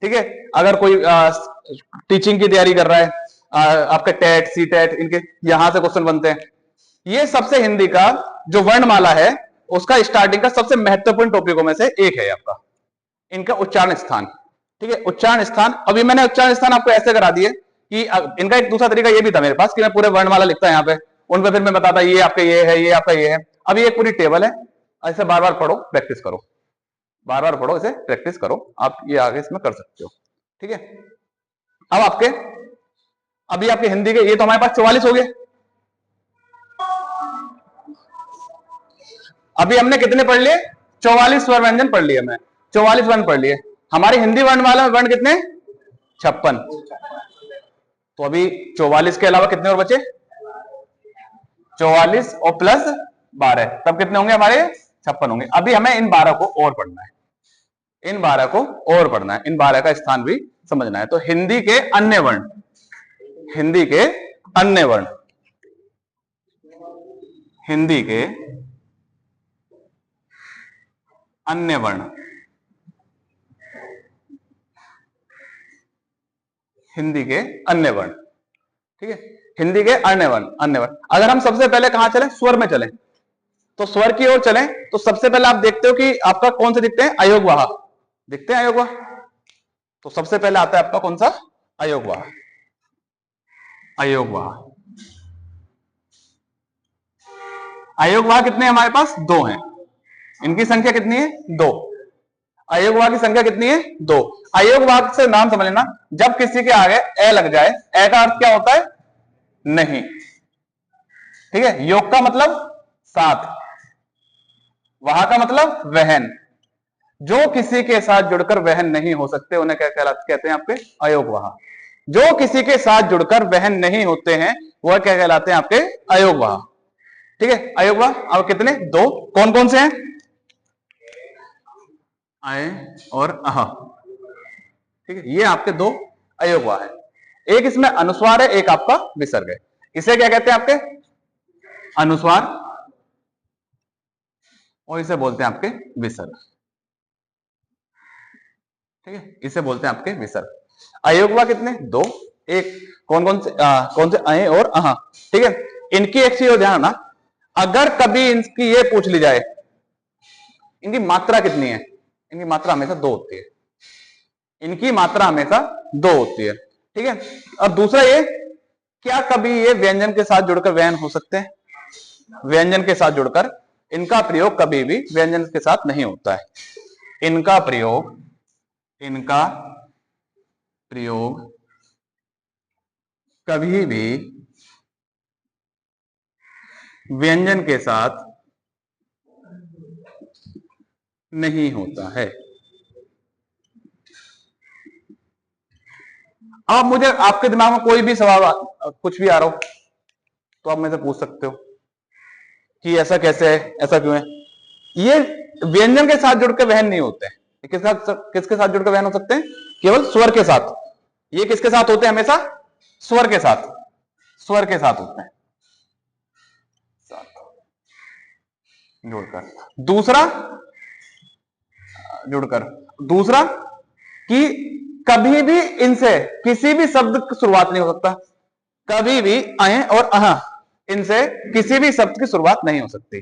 ठीक है, अगर कोई टीचिंग की तैयारी कर रहा है, आपके टेट सी टेट, इनके यहां से क्वेश्चन बनते हैं। ये सबसे हिंदी का जो वर्णमाला है उसका स्टार्टिंग का सबसे महत्वपूर्ण टॉपिकों में से एक है आपका, इनका उच्चारण स्थान। ठीक है, उच्चारण स्थान। अभी मैंने उच्चारण स्थान आपको ऐसे करा दिए कि इनका एक दूसरा तरीका ये भी था मेरे पास कि मैं पूरे वर्णमाला लिखता यहाँ पे, उन पे फिर मैं बताता ये आपका ये है, ये आपका ये है। अब ये एक पूरी टेबल है, ऐसे बार बार पढ़ो, प्रैक्टिस करो, बार बार पढ़ो, इसे प्रैक्टिस करो, आप ये आगे इसमें कर सकते हो। ठीक है, अब आपके अभी आपके हिंदी के ये तो हमारे पास 44 हो गए। अभी हमने कितने पढ़ लिए? 44 स्वर व्यंजन पढ़ लिए, मैं 44 वर्ण पढ़ लिए। हमारी हिंदी वर्णमाला में वर्ण कितने? 56। तो अभी 44 के अलावा कितने और बचे? 44 और प्लस 12, तब कितने होंगे हमारे? 56 होंगे। अभी हमें इन 12 को और पढ़ना है, इन 12 को और पढ़ना है, इन 12 का स्थान भी समझना है। तो हिंदी के अन्य वर्ण, हिंदी के अन्य वर्ण, हिंदी के अन्य वर्ण, हिंदी के अन्य वर्ण। ठीक है, हिंदी के अन्य वर्ण, अन्य वर्ण। अगर हम सबसे पहले कहां चलें? स्वर में चलें, तो स्वर की ओर चलें तो सबसे पहले आप देखते हो कि आपका कौन से दिखते हैं? अयोगवाह दिखते हैं, अयोगवाह। तो सबसे पहले आता है आपका कौन सा? अयोगवाह, अयोगवाह। अयोगवाह कितने हमारे पास? 2 हैं। इनकी संख्या कितनी है? 2। अयोगवाह की संख्या कितनी है? 2। अयोगवाह से नाम समझ लेना, जब किसी के आगे ए लग जाए, ए का अर्थ क्या होता है? नहीं। ठीक है, योग का मतलब साथ, वहां का मतलब वहन। जो किसी के साथ जुड़कर वहन नहीं हो सकते उन्हें क्या कहते हैं आपके? अयोगवाह। जो किसी के साथ जुड़कर वहन नहीं होते हैं वह क्या कहलाते हैं? आपके अयोगवाह। ठीक है, अयोगवाह अब कितने? 2। कौन कौन से हैं? अय और अह। ठीक है, ये आपके 2 अयोगवाह है। एक इसमें अनुस्वार है, एक आपका विसर्ग है। इसे क्या कहते हैं? आपके अनुस्वार, और इसे बोलते हैं आपके विसर्ग। ठीक है, इसे बोलते हैं आपके विसर्ग। अयोगवाह कितने? 2। एक कौन कौन से अय और अह। ठीक है, इनकी एक चीज ध्यान रखना, अगर कभी इनकी ये पूछ ली जाए इनकी मात्रा कितनी है, इनकी मात्रा हमेशा 2 होती है, इनकी मात्रा हमेशा 2 होती है। ठीक है, और दूसरा ये, क्या कभी ये व्यंजन के साथ जुड़कर वहन हो सकते हैं? व्यंजन के साथ जुड़कर, इनका प्रयोग कभी भी व्यंजन के साथ नहीं होता है। इनका प्रयोग, इनका प्रयोग कभी भी व्यंजन के साथ नहीं होता है। अब मुझे आपके दिमाग में कोई भी सवाल कुछ भी आ रहा हो तो आप मेरे से पूछ सकते हो कि ऐसा कैसे है, ऐसा क्यों है। ये व्यंजन के साथ जुड़कर वहन नहीं होते हैं। किसके साथ जुड़कर वहन हो सकते हैं? केवल स्वर के साथ। ये किसके साथ होते हैं? हमेशा स्वर के साथ, स्वर के साथ होते हैं, जुड़कर। दूसरा, जुड़कर दूसरा कि कभी भी इनसे किसी भी शब्द की शुरुआत नहीं हो सकता। कभी भी अय और अह, इनसे किसी भी शब्द की शुरुआत नहीं हो सकती।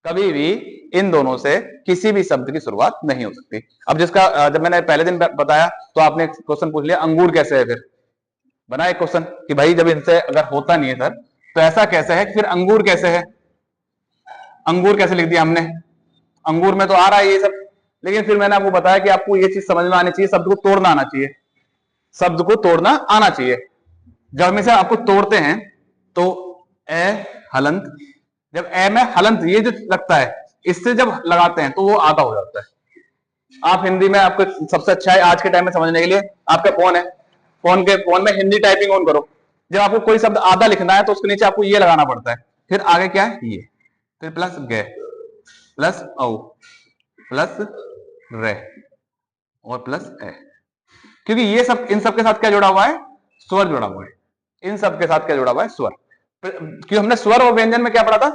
कभी भी इन दोनों से किसी भी शब्द की शुरुआत नहीं हो सकती। अब जिसका जब मैंने पहले दिन बताया तो आपने क्वेश्चन पूछ लिया अंगूर कैसे है, फिर बना एक क्वेश्चन कि भाई जब इनसे अगर होता नहीं है सर तो ऐसा कैसे है, फिर अंगूर कैसे है? अंगूर कैसे लिख दिया हमने? अंगूर में तो आ रहा है ये सब, लेकिन फिर मैंने आपको बताया कि आपको ये चीज समझ में आनी चाहिए, शब्द को तोड़ना आना चाहिए, शब्द को तोड़ना आना चाहिए। जब हम इसे आपको तोड़ते हैं तो ए हलंत, जब ए में हलंत ये जो लगता है इससे जब लगाते हैं तो वो आधा हो जाता है। आप हिंदी में आपको सबसे अच्छा है आज के टाइम में समझने के लिए, आपका फोन है, फोन में हिंदी टाइपिंग ऑन करो, जब आपको कोई शब्द आधा लिखना है तो उसके नीचे आपको ये लगाना पड़ता है, फिर आगे क्या है ये, फिर प्लस गे प्लस औ प्लस रे और प्लस ए, क्योंकि ये सब इन सब के साथ क्या जुड़ा हुआ है, स्वर जुड़ा हुआ है। इन सब के साथ क्या जुड़ा हुआ है, स्वर। क्योंकि हमने स्वर और व्यंजन में क्या पढ़ा था,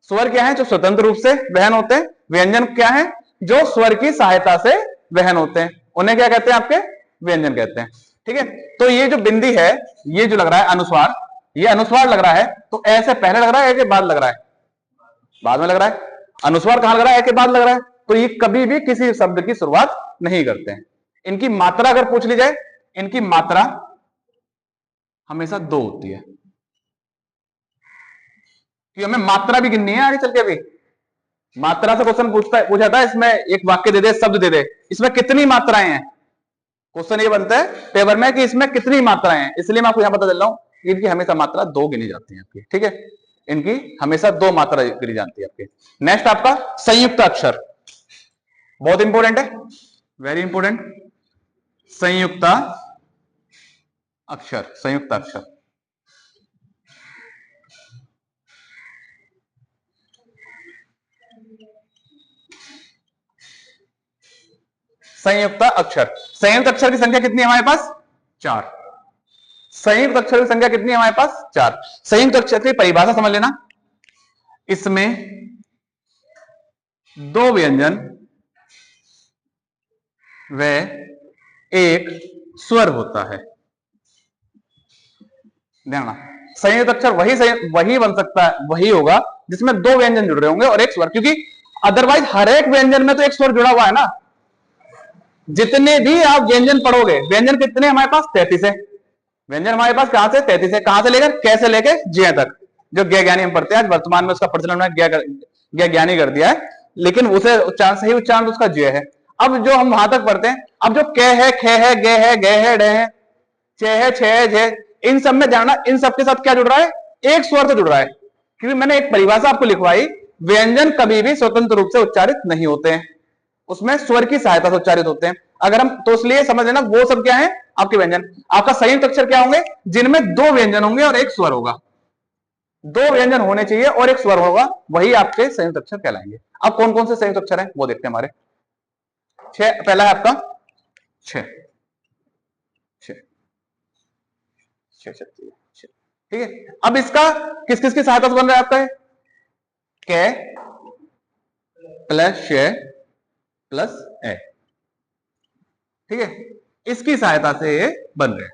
स्वर क्या है जो स्वतंत्र रूप से वहन होते हैं, व्यंजन क्या है जो स्वर की सहायता से वहन होते हैं, उन्हें क्या कहते हैं, आपके व्यंजन कहते हैं। ठीक है, तो ये जो बिंदी है, ये जो लग रहा है अनुस्वार, ये अनुस्वार लग रहा है, तो ऐसे पहले लग रहा है कि बाद लग रहा है, बाद में लग रहा है। अनुस्वार कहां लग रहा है, के बाद लग रहा है, तो ये कभी भी किसी शब्द की शुरुआत नहीं करते हैं। इनकी मात्रा अगर पूछ ली जाए, इनकी मात्रा हमेशा 2 होती है, कि हमें मात्रा भी गिननी है आगे चल के। भी मात्रा से क्वेश्चन पूछा था, इसमें एक वाक्य दे दे, शब्द दे दे, इसमें कितनी मात्राएं हैं, क्वेश्चन ये बनता है पेपर में कि इसमें कितनी मात्राएं हैं, इसलिए मैं आपको यहां बता दे रहा हूं, इनकी हमेशा मात्रा 2 गिनी जाती है आपकी। ठीक है, इनकी हमेशा 2 मात्रा गिनी जाती है आपकी। नेक्स्ट आपका संयुक्त अक्षर, बहुत इंपॉर्टेंट है, वेरी इंपॉर्टेंट। संयुक्त अक्षर, संयुक्त अक्षर, संयुक्त अक्षर, संयुक्त अक्षर की संख्या कितनी है हमारे पास, 4। संयुक्त अक्षर की संख्या कितनी है हमारे पास, 4। संयुक्त अक्षर की परिभाषा समझ लेना, इसमें 2 व्यंजन व एक स्वर होता है। ध्यान, संयुक्त अक्षर वही बन सकता है, वही होगा जिसमें 2 व्यंजन जुड़ रहे होंगे और एक स्वर, क्योंकि अदरवाइज हर एक व्यंजन में तो एक स्वर जुड़ा हुआ है ना। जितने भी आप व्यंजन पढ़ोगे, व्यंजन कितने हमारे पास, 33 है। व्यंजन हमारे पास कहां से, 33 है। कहां से लेकर, कैसे लेकर, ज्ञ तक, जो ज्ञ ज्ञानी हम पढ़ते हैं, आज वर्तमान में उसका प्रचलन ज्ञ ज्ञानी कर दिया है, लेकिन उसे उच्चारण, सही उच्चारण उसका ज्ञ है। अब जो हम वहां तक पढ़ते हैं, अब जो क है, ख है, ग है, ग है, ड है, च है, छ है, झ, इन सब में जानना, इन सब के साथ क्या जुड़ रहा है, एक स्वर से जुड़ रहा है। क्योंकि मैंने एक परिभाषा आपको लिखवाई, व्यंजन कभी भी स्वतंत्र रूप से उच्चारित नहीं होते हैं, उसमें स्वर की सहायता से उच्चारित होते हैं। अगर हम तो इसलिए समझ लेना, वो सब क्या है आपके व्यंजन। आपका संयुक्त अक्षर क्या होंगे, जिनमें 2 व्यंजन होंगे और एक स्वर होगा, 2 व्यंजन होने चाहिए और एक स्वर होगा, वही आपके संयुक्त अक्षर कहलाएंगे। अब कौन कौन से संयुक्त अक्षर हैं वो देखते हैं हमारे। 6, पहला है आपका 6, 6, 6, 6। ठीक है, अब इसका किस किस की सहायता से बन रहा है आपका, क प्लस श प्लस ए। ठीक है, इसकी सहायता से ये बन रहे हैं,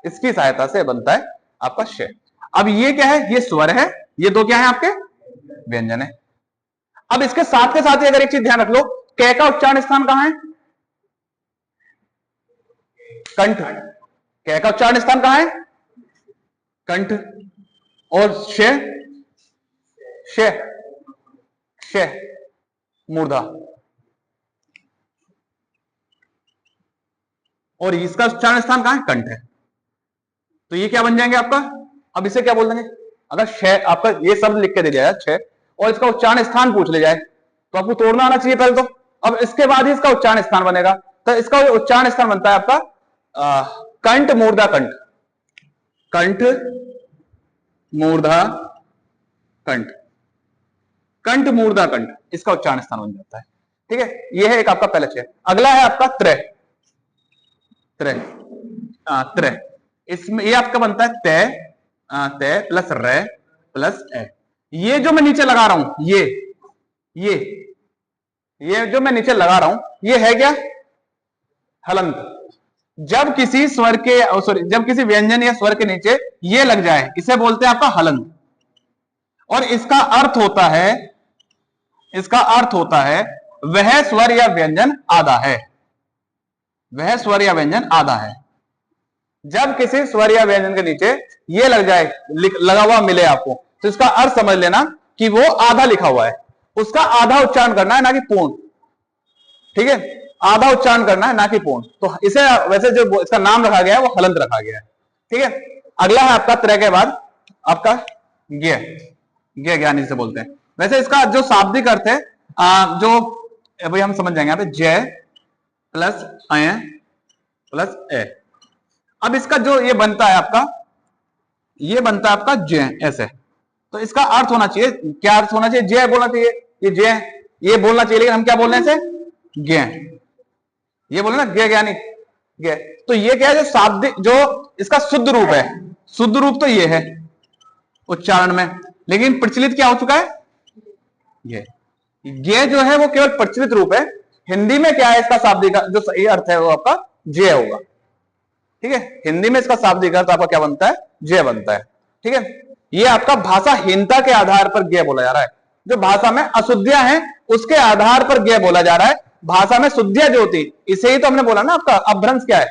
इसकी सहायता से बनता है आपका श। अब ये क्या है, ये स्वर है, ये 2 क्या है आपके व्यंजन है। अब इसके साथ के साथ ही अगर एक चीज ध्यान रख लो, क का उच्चारण स्थान कहां है, कंठ। क का उच्चारण स्थान कहां है, कंठ। और श, श, श मूर्धा, और इसका उच्चारण स्थान कहां है, कंठ है। तो ये क्या बन जाएंगे आपका, अब इसे क्या बोल देंगे, अगर श आपका ये शब्द लिख के दे दिया जाए 6 और इसका उच्चारण स्थान पूछ ले जाए तो आपको तोड़ना आना चाहिए पहले तो, अब इसके बाद ही इसका उच्चारण स्थान बनेगा। तो इसका उच्चारण स्थान बनता है आपका कंठ मूर्धा कंठ, कंठ मूर्धा कंठ, कंठ मूर्धा कंठ, इसका उच्चारण स्थान बन जाता है। ठीक है, यह है एक आपका पहला 6। अगला है आपका त्रय, त्रय, त्रय, इसमें ये आपका बनता है तय, तय प्लस रे प्लस ए। ये जो मैं नीचे लगा रहा हूं, ये जो मैं नीचे लगा रहा हूं, ये है क्या, हलंत। जब किसी स्वर के, सॉरी, जब किसी व्यंजन या स्वर के नीचे ये लग जाए, इसे बोलते हैं आपका हलंत। और इसका अर्थ होता है, इसका अर्थ होता है वह स्वर या व्यंजन आधा है, वह स्वर या व्यंजन आधा है। जब किसी स्वर या व्यंजन के नीचे ये लग जाए, लगा हुआ मिले आपको, तो इसका अर्थ समझ लेना कि वो आधा लिखा हुआ है, उसका आधा उच्चारण करना है, ना कि पूर्ण। ठीक है, आधा उच्चारण करना है, ना कि पूर्ण। तो इसे वैसे जो इसका नाम रखा गया है वो हलंत रखा गया है। ठीक है, अगला है आपका त्रय के बाद आपका ज्ञ, ज्ञ ज्ञान जिसे बोलते हैं। वैसे इसका जो शाब्दिक अर्थ है जो अभी हम समझ जाएंगे यहाँ पे, जय प्लस अय प्लस ए। अब इसका जो ये बनता है आपका, ये बनता है आपका जय ऐसे। तो इसका अर्थ होना चाहिए, क्या अर्थ होना चाहिए? जय बोलना चाहिए, ये जय ये बोलना चाहिए, लेकिन हम क्या बोल रहे हैं इसे? ज्ञ, ये बोले ना ज्ञ ज्ञानी ज्ञ। तो ये क्या है, जो शाब्दिक जो इसका शुद्ध रूप है, शुद्ध रूप तो ये है उच्चारण में, लेकिन प्रचलित क्या हो चुका है? ये जो है वो केवल प्रचलित रूप है। हिंदी में क्या है इसका शाब्दिक जो सही अर्थ है वो आपका जय होगा। ठीक है, हिंदी में इसका शाब्दिक अर्थ आपका क्या बनता है? जय बनता है। ठीक है, ये आपका भाषाहीनता के आधार पर ज्ञ बोला जा रहा है। जो भाषा में अशुद्धियां हैं उसके आधार पर ज्ञ बोला जा रहा है। भाषा में शुद्धियां जो होती, इसे ही तो हमने बोला ना आपका अपभ्रंश क्या है?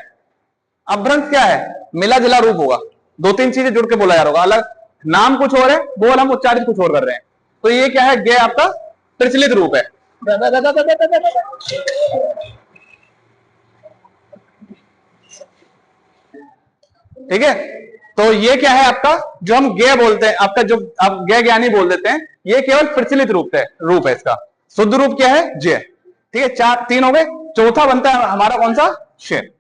अपभ्रंश क्या है? मिला जुला रूप होगा, दो तीन चीजें जुड़ के बोला जा रहा होगा, अलग नाम कुछ और है, बोल हम उच्चारित कुछ और कर रहे हैं। तो ये क्या है? ज्ञ आपका प्रचलित रूप है। ठीक है, तो ये क्या है आपका, जो हम ज्ञ बोलते हैं, आपका जो आप ज्ञ ज्ञानी बोल देते हैं, ये केवल प्रचलित रूप है इसका। शुद्ध रूप क्या है? जय। ठीक है, चार तीन हो गए, चौथा बनता है हमारा कौन सा? श्रेय।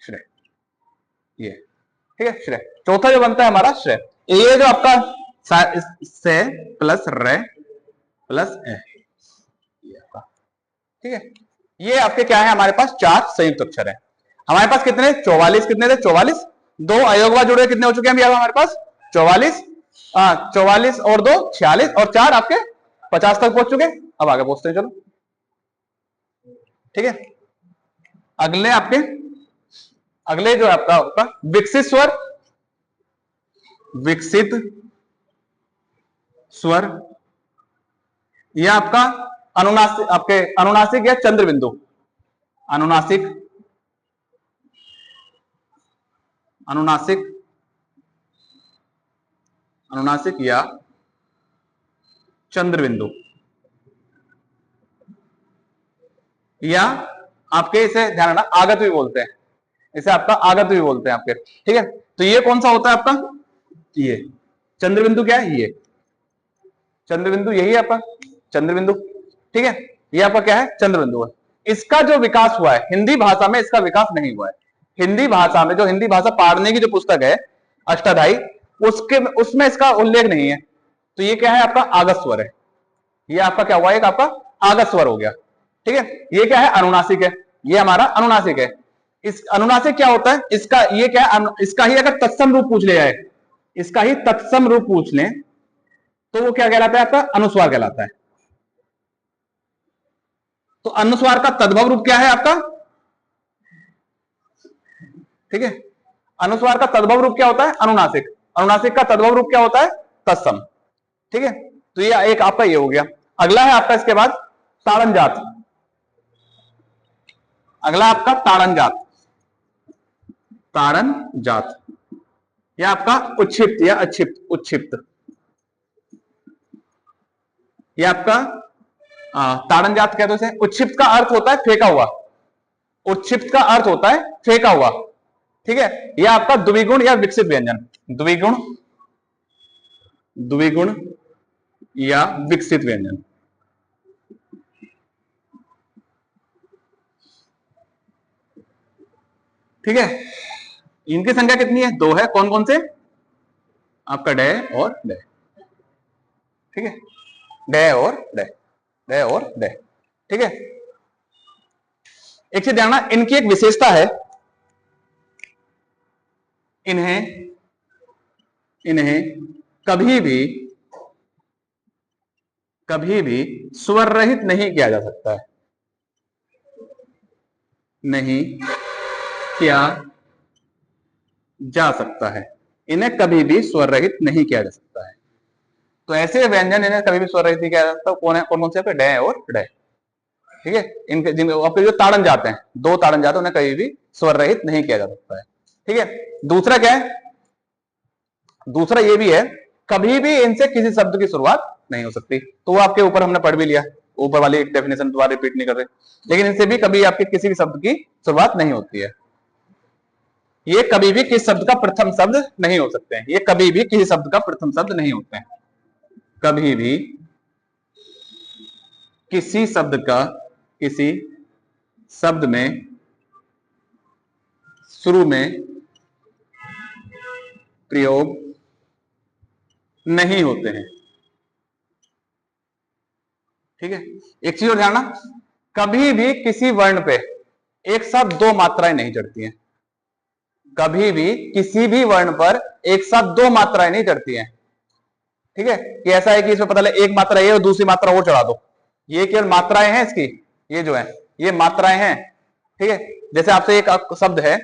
श्रेय, ये ठीक है, श्रेय चौथा जो बनता है हमारा श्रेय। ये जो आपका से प्लस रे प्लस ए, ठीक है, ये आपके क्या है? हमारे पास चार संयुक्त अक्षर है। हमारे पास कितने? 44। कितने थे? 44। दो अयोगवा जुड़े कितने हो चुके हैं अभी हमारे पास? 44। 44 और 2 46 और 4 आपके 50 तक पहुंच चुके। अब आगे पहुंचते हैं, चलो। ठीक है, अगले जो आपका होगा विकसित स्वर, विकसित स्वर, यह आपका अनुनासिक, आपके अनुनासिक या चंद्र बिंदु, अनुनासिक, अनुनासिक, अनुनासिक या चंद्र बिंदु, या आपके इसे ध्यान रखना आगत भी बोलते हैं, इसे आपका आगत भी बोलते हैं आपके। ठीक है, तो ये कौन सा होता है आपका? ये चंद्र बिंदु क्या है? ये चंद्र बिंदु, यही है आपका चंद्र बिंदु। ठीक है, ये आपका क्या है? चंद्र बिंदु है। इसका जो विकास हुआ है हिंदी भाषा में, इसका विकास नहीं हुआ है। हिंदी भाषा में जो हिंदी भाषा पढ़ने की जो पुस्तक है अष्टाध्यायी, उसमें इसका उल्लेख नहीं है। तो ये क्या है? आपका आगत स्वर है। ये आपका क्या हुआ? एक आपका आगत स्वर हो गया। ठीक है, ये क्या है? अनुनासिक है। ये हमारा अनुनासिक है। इस अनुनासिक क्या होता है? इसका ये क्या है? इसका ही अगर तत्सम रूप पूछ लिया जाए, इसका ही तत्सम रूप पूछ लें तो वो क्या कहलाता है? आपका अनुस्वार कहलाता है। तो अनुस्वार का तद्भव रूप क्या है आपका? ठीक है, अनुस्वार का तद्भव रूप क्या होता है? अनुनासिक। अनुनासिक का तद्भव रूप क्या होता है? तत्सम। ठीक है, तो ये एक आपका ये हो गया। अगला है आपका इसके बाद ताड़न जात। अगला आपका ताड़न जात, ताड़न जात, या आपका उच्छिप्त या अक्षिप्त, उच्छिप्त, ये आपका ताड़न जात कहते हैं। उच्छिप्त का अर्थ होता है फेंका हुआ, उच्छिप्त का अर्थ होता है फेंका हुआ। ठीक है, यह आपका द्विगुण या विकसित व्यंजन, द्विगुण, द्विगुण या विकसित व्यंजन। ठीक है, इनकी संख्या कितनी है? 2 है। कौन कौन से? आपका डे और डे। ठीक है, डे और डे, डे और डे। ठीक है, एक चीज ध्यान रखना, इनकी एक विशेषता है, इन्हें कभी भी स्वर रहित नहीं किया जा सकता है, नहीं किया जा सकता है। इन्हें कभी भी स्वर रहित नहीं किया जा सकता है। तो ऐसे व्यंजन इन्हें कभी भी स्वर रहित नहीं किया जा सकता। कौन है? कौन कौन से? डे और डे। ठीक है, इनके आपके जो ताड़न जाते हैं, 2 ताड़न जाते हैं, उन्हें कभी भी स्वर रहित नहीं किया जा सकता है। ठीक है, दूसरा क्या है? दूसरा ये भी है, कभी भी इनसे किसी शब्द की शुरुआत नहीं हो सकती। तो वो आपके ऊपर हमने पढ़ भी लिया, ऊपर वाली एक डेफिनेशन दोबारा रिपीट नहीं कर रहे, लेकिन इनसे भी कभी आपके किसी भी शब्द की शुरुआत नहीं होती है। ये कभी भी किस शब्द का प्रथम शब्द नहीं हो सकते हैं, ये कभी भी किसी शब्द का प्रथम शब्द नहीं होते हैं। कभी भी किसी शब्द का किसी शब्द में शुरू में प्रयोग नहीं होते हैं। ठीक है, एक चीज और ध्यान, कभी भी किसी वर्ण पे एक साथ दो मात्राएं नहीं चढ़ती हैं। कभी भी किसी भी वर्ण पर एक साथ दो मात्राएं नहीं चढ़ती हैं। ठीक है, कि ऐसा है कि इसमें पता लगे एक मात्रा ये और दूसरी मात्रा वो चढ़ा दो, ये केवल मात्राएं हैं इसकी, ये जो है ये मात्राएं हैं। ठीक है, जैसे आपसे एक शब्द है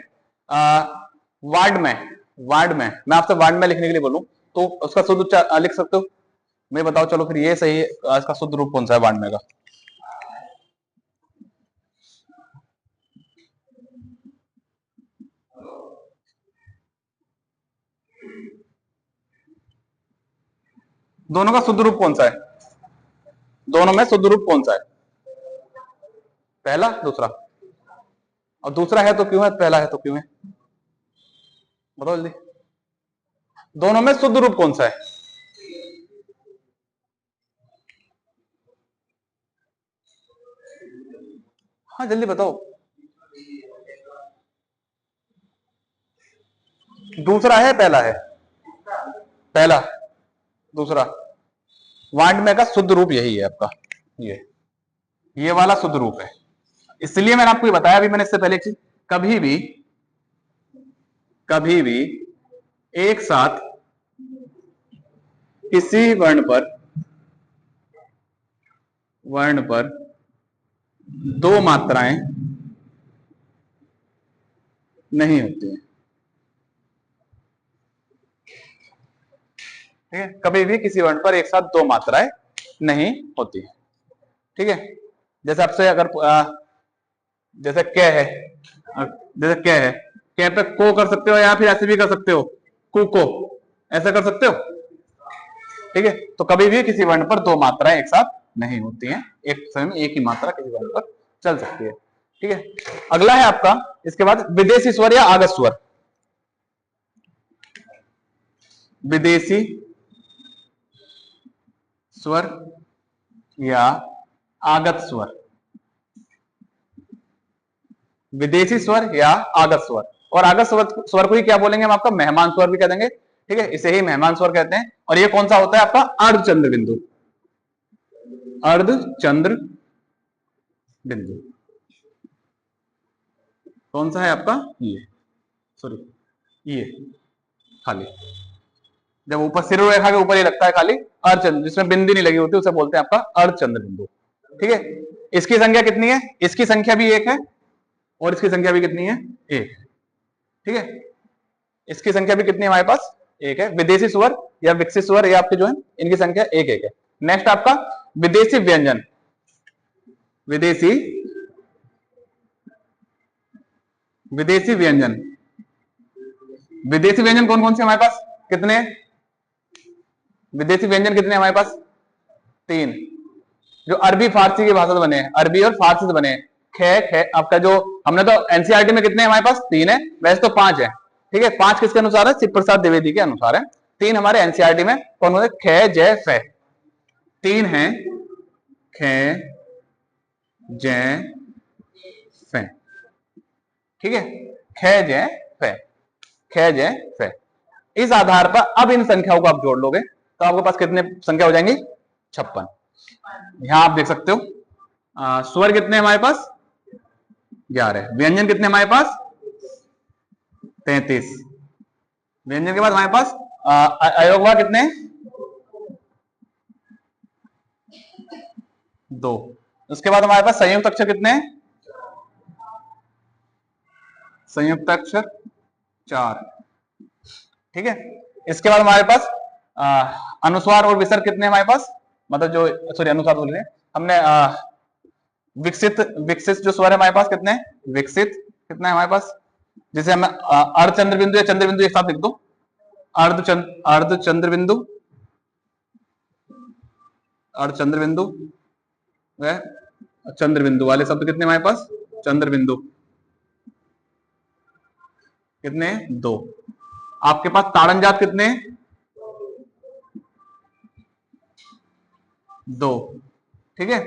वार्ड में, वार्ड में, मैं आपसे वार्ड में लिखने के लिए बोलूं तो उसका शुद्ध उच्चारण लिख सकते हो? मैं बताओ, चलो फिर ये सही है, इसका शुद्ध रूप कौन सा है वार्ड में का? दोनों का शुद्ध रूप कौन सा है? दोनों में शुद्ध रूप कौन सा है? पहला, दूसरा? और दूसरा है तो क्यों है, पहला है तो क्यों है? बताओ जल्दी, दोनों में शुद्ध रूप कौन सा है? हाँ जल्दी बताओ। दूसरा है पहला है? पहला, दूसरा। वांड में का शुद्ध रूप यही है आपका, ये वाला शुद्ध रूप है। इसलिए मैंने आपको ये बताया, अभी मैंने इससे पहले एक चीज, कभी भी एक साथ किसी वर्ण पर दो मात्राएं नहीं होती हैं। ठीक है, कभी भी किसी वर्ण पर एक साथ दो मात्राएं नहीं होती है। ठीक है, जैसे आपसे अगर जैसे क है, जैसे क है, क पे को कर सकते हो या फिर ऐसे भी कर सकते हो, कु को, ऐसा कर सकते हो। ठीक है, तो कभी भी किसी वर्ण पर दो मात्राएं एक साथ नहीं होती हैं, एक समय में एक ही मात्रा किसी वर्ण पर चल सकती है। ठीक है, अगला है आपका इसके बाद विदेशी स्वर या आगत स्वर। विदेशी स्वर या आगत स्वर, विदेशी स्वर या आगत स्वर। और आगत स्वर को ही क्या बोलेंगे हम, आपका मेहमान स्वर भी कह देंगे। ठीक है, इसे ही मेहमान स्वर कहते हैं। और ये कौन सा होता है आपका? अर्धचंद्र बिंदु, अर्धचंद्र बिंदु कौन सा है आपका? ये, सॉरी ये खाली, जब ऊपर सिर रेखा के ऊपर ही लगता है खाली अर्धचंद्र, जिसमें बिंदी नहीं लगी होती, उसे बोलते हैं आपका अर्धचंद्र बिंदु। ठीक है, इसकी संख्या कितनी है? इसकी संख्या भी एक है और इसकी संख्या भी कितनी है? एक। ठीक है, इसकी संख्या भी कितनी है हमारे पास? एक है। विदेशी स्वर या विकसित स्वर, ये आपके जो है इनकी संख्या एक एक है। नेक्स्ट आपका विदेशी व्यंजन, विदेशी विदेशी व्यंजन, विदेशी व्यंजन कौन कौन से हमारे पास? कितने विदेशी व्यंजन कितने हमारे पास? तीन, जो अरबी फारसी की भाषा से बने हैं, अरबी और फारसी से बने हैं। खे खे आपका जो हमने तो एनसीईआरटी में कितने हमारे पास? तीन है, वैसे तो पांच है। ठीक है, पांच किसके अनुसार है? शिव प्रसाद द्विवेदी के अनुसार है। तीन हमारे एनसीईआरटी में कौन होते? खे जय फे, तीन है खे जय फे। ठीक है, खे जय फे, खे जय फे। इस आधार पर अब इन संख्याओं को आप जोड़ लोगे तो आपके पास कितने संख्या हो जाएंगी? 56। यहां आप देख सकते हो स्वर कितने हमारे पास? 11। व्यंजन कितने हमारे पास? 33। व्यंजन के बाद हमारे पास अयोगवा कितने? 2। उसके बाद हमारे पास संयुक्त अक्षर कितने? संयुक्त अक्षर 4। ठीक है, इसके बाद हमारे पास अनुस्वार और विसर्ग कितने हमारे पास? मतलब जो, सॉरी अनुस्वार बोल रहे हैं हमने, विकसित विकसित जो स्वर है हमारे पास कितने? विकसित कितना है हमारे पास? जिसे हम अर्धचंद्र बिंदु या चंद्र बिंदु एक साथ लिख दो, अर्धचंद्र बिंदु, अर्धचंद्र बिंदु व चंद्र बिंदु वाले शब्द कितने हमारे पास? चंद्र बिंदु कितने? 2। आपके पास ताड़नजात कितने? 2। ठीक है।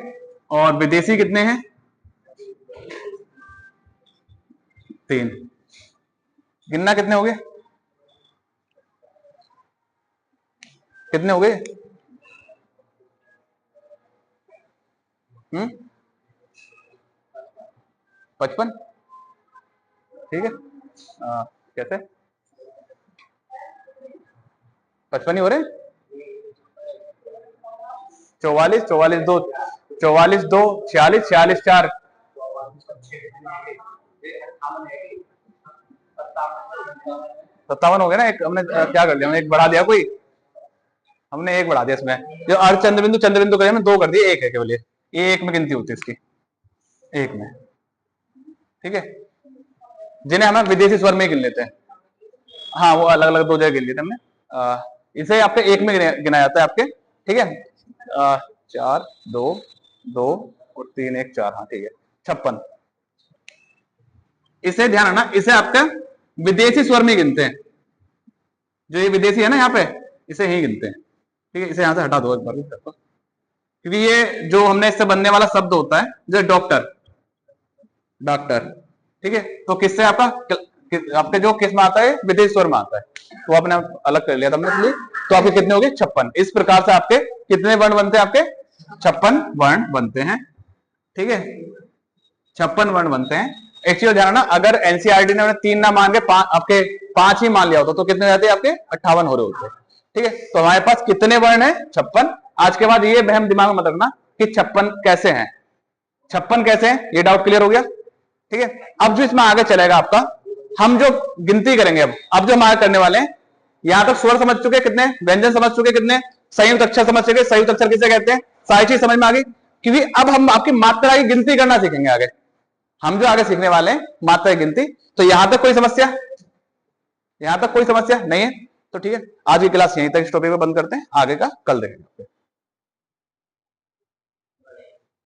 और विदेशी कितने हैं? 3। गिनना कितने हो गए? कितने हो गए? 55। ठीक है। कैसे 55 ही हो रहे? 44, 44 2, 44 2, 46, 46 4, 57 हो गया ना। एक हमने क्या कर लिया, हमने एक बढ़ा दिया, कोई हमने एक बढ़ा दिया इसमें। जो अर्ध चंद्रबिंदु चंद्रबिंदु करे हमने 2 कर दिए, एक है केवल ये एक में गिनती होती है इसकी, एक में। ठीक है। जिन्हें हम विदेशी स्वर में गिन लेते हैं। हाँ, वो अलग अलग 2 जगह गिन लिए थे हमने। इसे आपके एक में गिना जाता है आपके। ठीक है। 4 2 2 और 3 1 4, हाँ ठीक है, 56। इसे ध्यान रखना, इसे आपका विदेशी स्वर में गिनते हैं। जो ये विदेशी है ना यहाँ पे, इसे ही गिनते हैं। ठीक है। इसे यहां से हटा दो एक बार, क्योंकि ये जो हमने इससे बनने वाला शब्द होता है, जो डॉक्टर, डॉक्टर। ठीक है। तो किससे आपका आपके जो किस में आता है, विदेशी स्वर में आता है, तो आपने अलग कर लिया था हमने इसलिए। तो आपके कितने हो गए? 56। इस प्रकार से आपके कितने वर्ण बनते हैं? आपके 56 वर्ण बनते हैं। ठीक है। 56 वर्ण बनते हैं। एक चीज ध्यान रखना, अगर एनसीईआरटी ने 3 ना मान के आपके 5 ही मान लिया होता तो कितने रहते? आपके 58 हो रहे होते। ठीक है। तो हमारे पास कितने वर्ण है? 56। आज के बाद ये वहम दिमाग में मत रखना कि 56 कैसे हैं, 56 कैसे हैं, ये डाउट क्लियर हो गया। ठीक है। अब जो इसमें आगे चलेगा आपका, हम जो गिनती करेंगे, अब जो हम आगे करने वाले हैं, यहां तक स्वर समझ चुके कितने, व्यंजन समझ चुके कितने, संयुक्त अक्षर समझ चुके, संयुक्त अक्षर किसे कहते हैं, सारी चीज समझ में आ गई। क्योंकि अब हम आपकी मात्रा की गिनती करना सीखेंगे आगे। हम जो आगे सीखने वाले हैं मात्रा की गिनती। तो यहां तक कोई समस्या? यहां तक कोई समस्या नहीं है? तो ठीक है, आज की क्लास यहीं तक इस टॉपिक पे बंद करते हैं, आगे का कल देखेंगे।